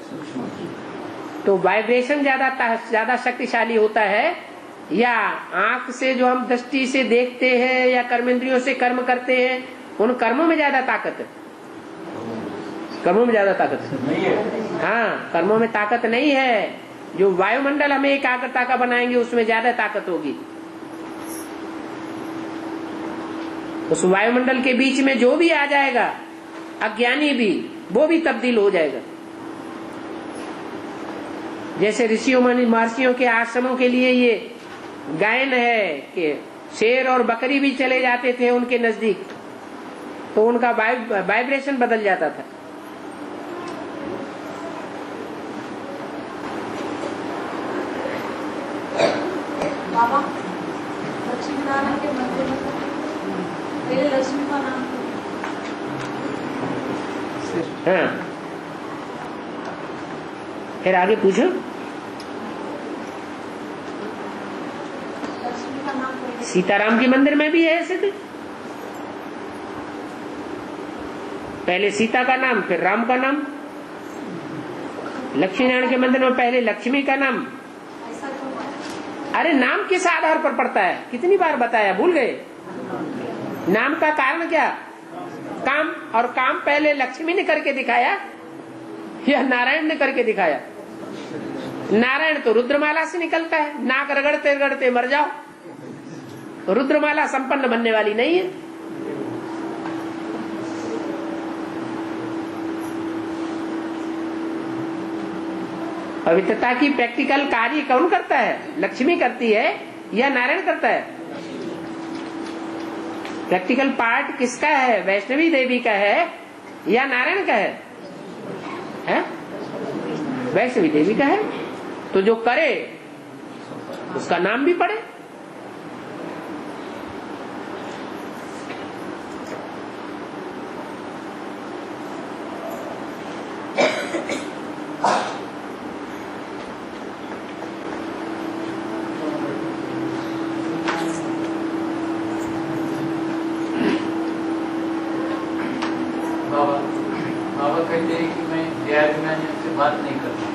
A: तो वाइब्रेशन ज्यादा शक्तिशाली होता है, या आंख से जो हम दृष्टि से देखते हैं या कर्मेंद्रियों से कर्म करते हैं उन कर्मों में ज्यादा ताकत है? कर्मों में ज्यादा ताकत
F: नहीं है।
A: हाँ, कर्मों में ताकत नहीं है। जो वायुमंडल हमें एकाग्रता का बनाएंगे उसमें ज्यादा ताकत होगी। उस वायुमंडल के बीच में जो भी आ जाएगा, अज्ञानी भी, वो भी तब्दील हो जाएगा। जैसे ऋषियों महर्षियों के आश्रमों के लिए ये गायन है कि शेर और बकरी भी चले जाते थे उनके नजदीक, तो उनका वाइब्रेशन बदल जाता था।
I: बाबा, लक्ष्मी नारायण के मंदिर में पहले लक्ष्मी का नाम
A: हाँ, फिर आगे पूछो।
I: लक्ष्मी का नाम पहले
A: सीताराम के मंदिर में भी है ऐसे थे, पहले सीता का नाम फिर राम का नाम। लक्ष्मी नारायण के मंदिर में पहले लक्ष्मी का नाम।
I: ऐसा क्यों है?
A: अरे नाम किस आधार पर पड़ता है, कितनी बार बताया, भूल गए? नाम का कारण क्या? काम, और काम पहले लक्ष्मी ने करके दिखाया या नारायण ने करके दिखाया? नारायण तो रुद्रमाला से निकलता है, नाक रगड़ते रगड़ते मर जाओ। रुद्रमाला संपन्न बनने वाली नहीं है। पवित्रता की प्रैक्टिकल कार्य कौन करता है? लक्ष्मी करती है या नारायण करता है? प्रैक्टिकल पार्ट किसका है? वैष्णवी देवी का है या नारायण का है? वैष्णवी देवी का है। तो जो करे उसका नाम भी पड़े।
D: बाबा कहते हैं कि मैं देहाभिमानियों से बात नहीं करता,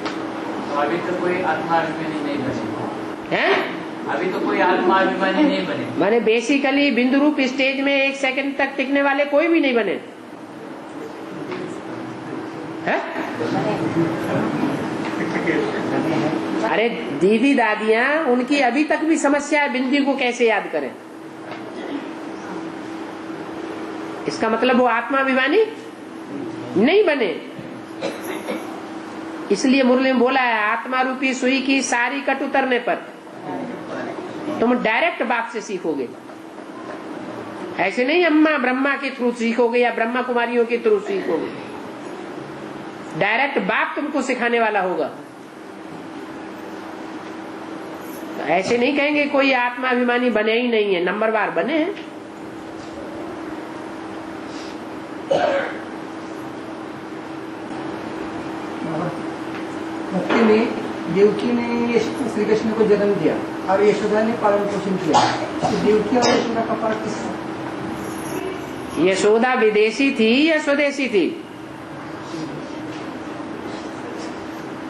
D: तो अभी तो कोई आत्माभिमानी नहीं बने
A: हैं?
D: अभी तो कोई आत्माभिमानी नहीं बने।
A: माने बेसिकली बिंदु रूप स्टेज में 1 सेकंड तक टिकने वाले कोई भी नहीं बने है? अरे दीदी दादियां, उनकी अभी तक भी समस्या है बिंदी को कैसे याद करें। इसका मतलब वो आत्माभिमानी नहीं बने। इसलिए मुरली में बोला है, आत्मा रूपी सुई की सारी कट उतरने पर तुम डायरेक्ट बाप से सीखोगे। ऐसे नहीं अम्मा ब्रह्मा के थ्रू सीखोगे या ब्रह्मा कुमारियों के थ्रू सीखोगे। डायरेक्ट बाप तुमको सिखाने वाला होगा। तो ऐसे नहीं कहेंगे कोई आत्माभिमानी बने ही नहीं है, नंबरवार बने हैं।
H: भक्ति में देवकी ने श्री कृष्ण को जन्म दिया और यशोदा ने पालन पोषण किया, तो देवकी और यशोदा का फर्क किसका?
A: यशोदा विदेशी थी या स्वदेशी थी?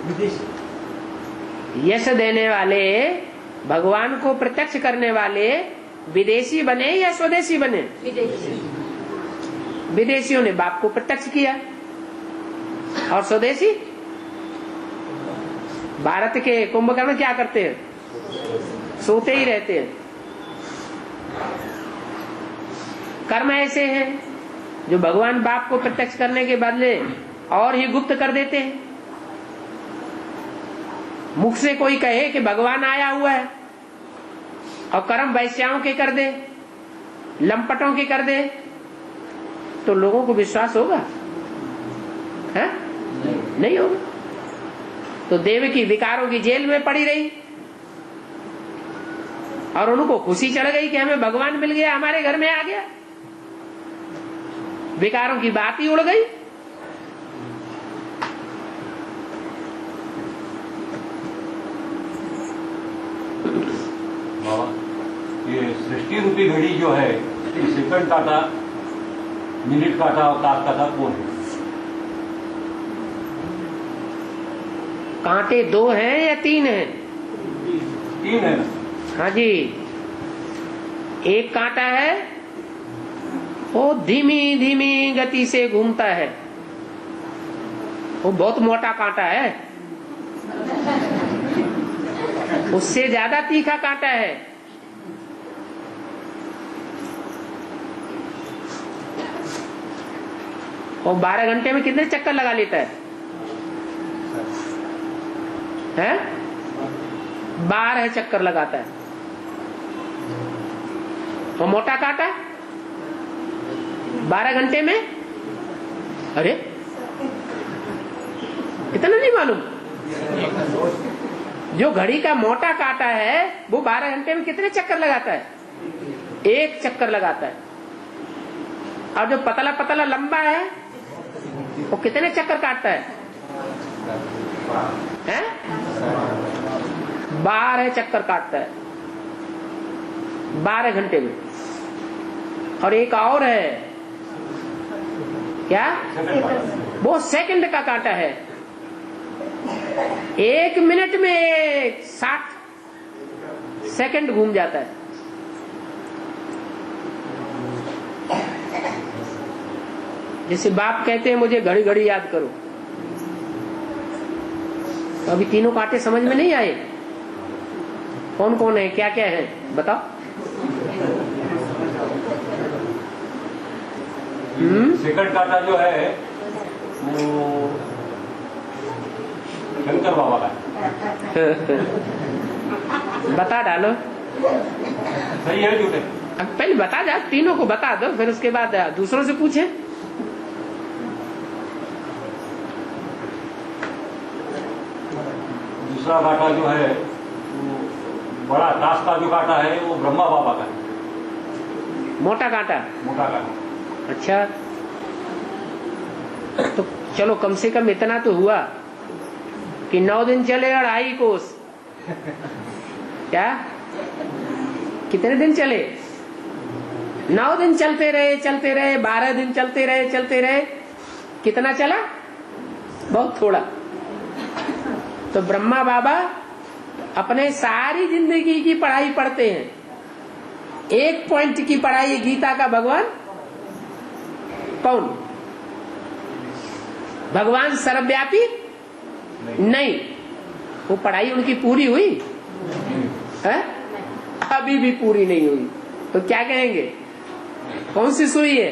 H: विदेशी।
A: यश देने वाले, भगवान को प्रत्यक्ष करने वाले विदेशी बने या स्वदेशी बने?
I: विदेशी।
A: विदेशियों ने बाप को प्रत्यक्ष किया, और स्वदेशी भारत के कुंभकर्ण क्या करते हैं? सोते ही रहते हैं। कर्म ऐसे हैं जो भगवान बाप को प्रत्यक्ष करने के बदले और ही गुप्त कर देते हैं। मुख से कोई कहे कि भगवान आया हुआ है और कर्म वैश्याओं के कर दे, लंपटों के कर दे, तो लोगों को विश्वास होगा? है? नहीं होगा। तो देवकी विकारों की जेल में पड़ी रही और उनको खुशी चढ़ गई कि हमें भगवान मिल गया, हमारे घर में आ गया। विकारों की बात ही उड़ गई।
F: बाबा, ये सृष्टि रूपी घड़ी जो है, सेकंड काटा, मिनट काटा और ताक काटा कौन है?
A: कांटे 2 हैं या 3 हैं?
F: 3 है ना?
A: हाँ जी। एक कांटा है वो धीमी धीमी गति से घूमता है, वो बहुत मोटा कांटा है। उससे ज्यादा तीखा कांटा है। वो 12 घंटे में कितने चक्कर लगा लेता है? 12 चक्कर लगाता है। वो मोटा कांटा 12 घंटे में, अरे इतना नहीं मालूम? जो घड़ी का मोटा कांटा है वो 12 घंटे में कितने चक्कर लगाता है? 1 चक्कर लगाता है। और जो पतला पतला लंबा है वो कितने चक्कर काटता है? 12 चक्कर काटता है 12 घंटे में। और एक और है, क्या? वो सेकंड का कांटा है। 1 मिनट में 60 सेकंड घूम जाता है। जैसे बाप कहते हैं मुझे घड़ी घड़ी याद करो, तो अभी तीनों कांटे समझ में नहीं आए? कौन कौन है, क्या क्या है, बताओ।
F: सेकंड कांटा जो है वो शंकर बाबा का
A: बता डालो।
F: सही है झूठे?
A: अब पहले बता जा, तीनों को बता दो, फिर उसके बाद दूसरों से पूछे।
F: दूसरा कांटा जो है वो बड़ा ताश का जो कांटा है वो ब्रह्मा बाबा का है।
A: मोटा कांटा?
F: मोटा कांटा।
A: अच्छा, तो चलो कम से कम इतना तो हुआ कि 9 दिन चले 2.5 कोस। क्या? कितने दिन चले? 9 दिन चलते रहे 12 दिन चलते रहे। कितना चला? बहुत थोड़ा। तो ब्रह्मा बाबा अपने सारी जिंदगी की पढ़ाई पढ़ते हैं। 1 पॉइंट की पढ़ाई गीता का भगवान कौन? भगवान सर्वव्यापी नहीं। वो पढ़ाई उनकी पूरी हुई है? अभी भी पूरी नहीं हुई। तो क्या कहेंगे? कौन सी सुई है?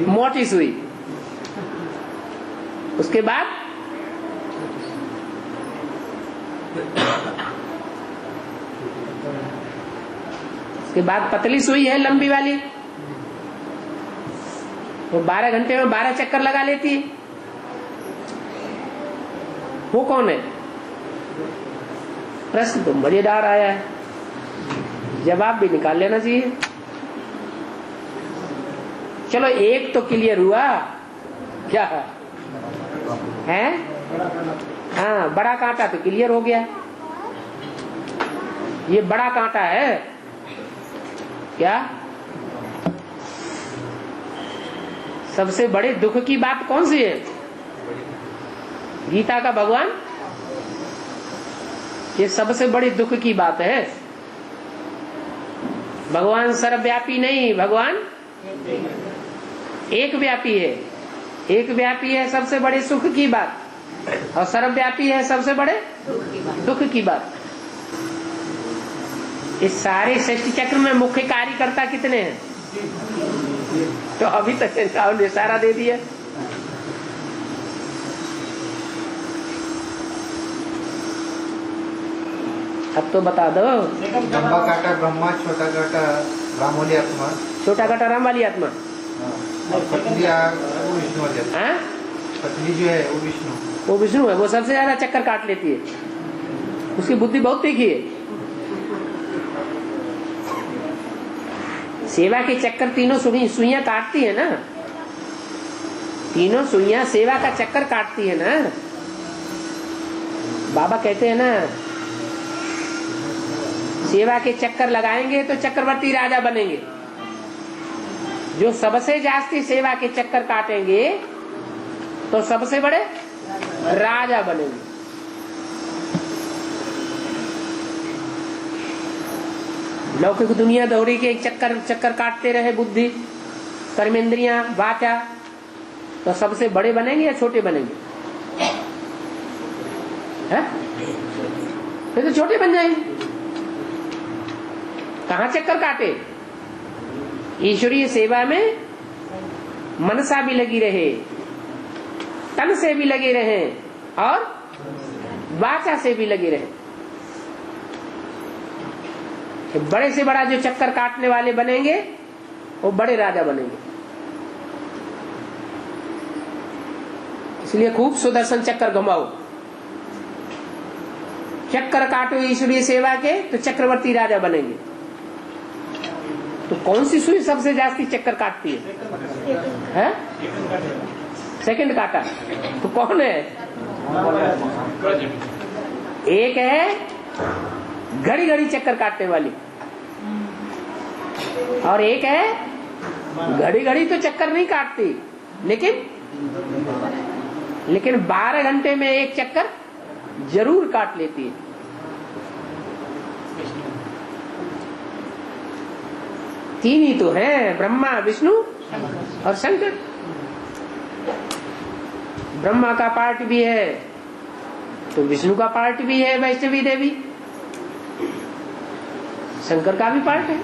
A: मोटी सुई। उसके बाद पतली सुई है, लंबी वाली। वो 12 घंटे में 12 चक्कर लगा लेती है। वो कौन है? प्रश्न तो मजेदार आया है, जवाब भी निकाल लेना चाहिए। चलो एक तो क्लियर हुआ, क्या है? हाँ, बड़ा कांटा तो क्लियर हो गया। ये बड़ा कांटा है क्या? सबसे बड़े दुख की बात कौन सी है? गीता का भगवान, ये सबसे बड़ी दुख की बात है। भगवान सर्वव्यापी नहीं, भगवान एक व्यापी है। एक व्यापी है सबसे बड़े सुख की बात, और सर्वव्यापी है सबसे बड़े दुख की बात। इस सारे सृष्टि चक्र में मुख्य कार्यकर्ता कितने हैं? तो अभी तक इनका इशारा दे दिया। अब तो बता दो।
B: लंबा काटा ब्रह्मा, छोटा काटा राम वाली आत्मा।
A: छोटा काटा राम वाली आत्मा।
B: और पतली वो विष्णु वाली आत्मा।
A: हाँ?
B: पतली जो है वो विष्णु।
A: वो विष्णु है, वो सबसे ज्यादा चक्कर काट लेती है, उसकी बुद्धि बहुत तीखी है। सेवा के चक्कर तीनों सुइयां काटती है ना, तीनों सुइयां सेवा का चक्कर काटती है ना। बाबा कहते हैं ना, सेवा के चक्कर लगाएंगे तो चक्रवर्ती राजा बनेंगे। जो सबसे जास्ती सेवा के चक्कर काटेंगे तो सबसे बड़े राजा बनेंगे। लौकिक दुनिया दौड़ी के चक्कर काटते रहे बुद्धि, कर्मेंद्रियां, वाचा, तो सबसे बड़े बनेंगे या छोटे बनेंगे? है? फिर तो छोटे बन जाएंगे। कहाँ चक्कर काटे? ईश्वरीय सेवा में मनसा भी लगी रहे, तन से भी लगे रहे और वाचा से भी लगे रहे। बड़े से बड़ा जो चक्कर काटने वाले बनेंगे वो बड़े राजा बनेंगे। इसलिए खूब सुदर्शन चक्कर घुमाओ, चक्कर काटो ईश्वरीय सेवा के तो चक्रवर्ती राजा बनेंगे। तो कौन सी सुई सबसे जास्ती चक्कर काटती है? सेकंड काटा तो कौन है? एक है घड़ी घड़ी चक्कर काटने वाली, और एक है घड़ी घड़ी तो चक्कर नहीं काटती, लेकिन 12 घंटे में एक चक्कर जरूर काट लेती है। तीन ही तो हैं, ब्रह्मा, विष्णु और शंकर। ब्रह्मा का पार्ट भी है तो विष्णु का पार्ट भी है, वैष्णवी देवी। शंकर का भी पार्ट है।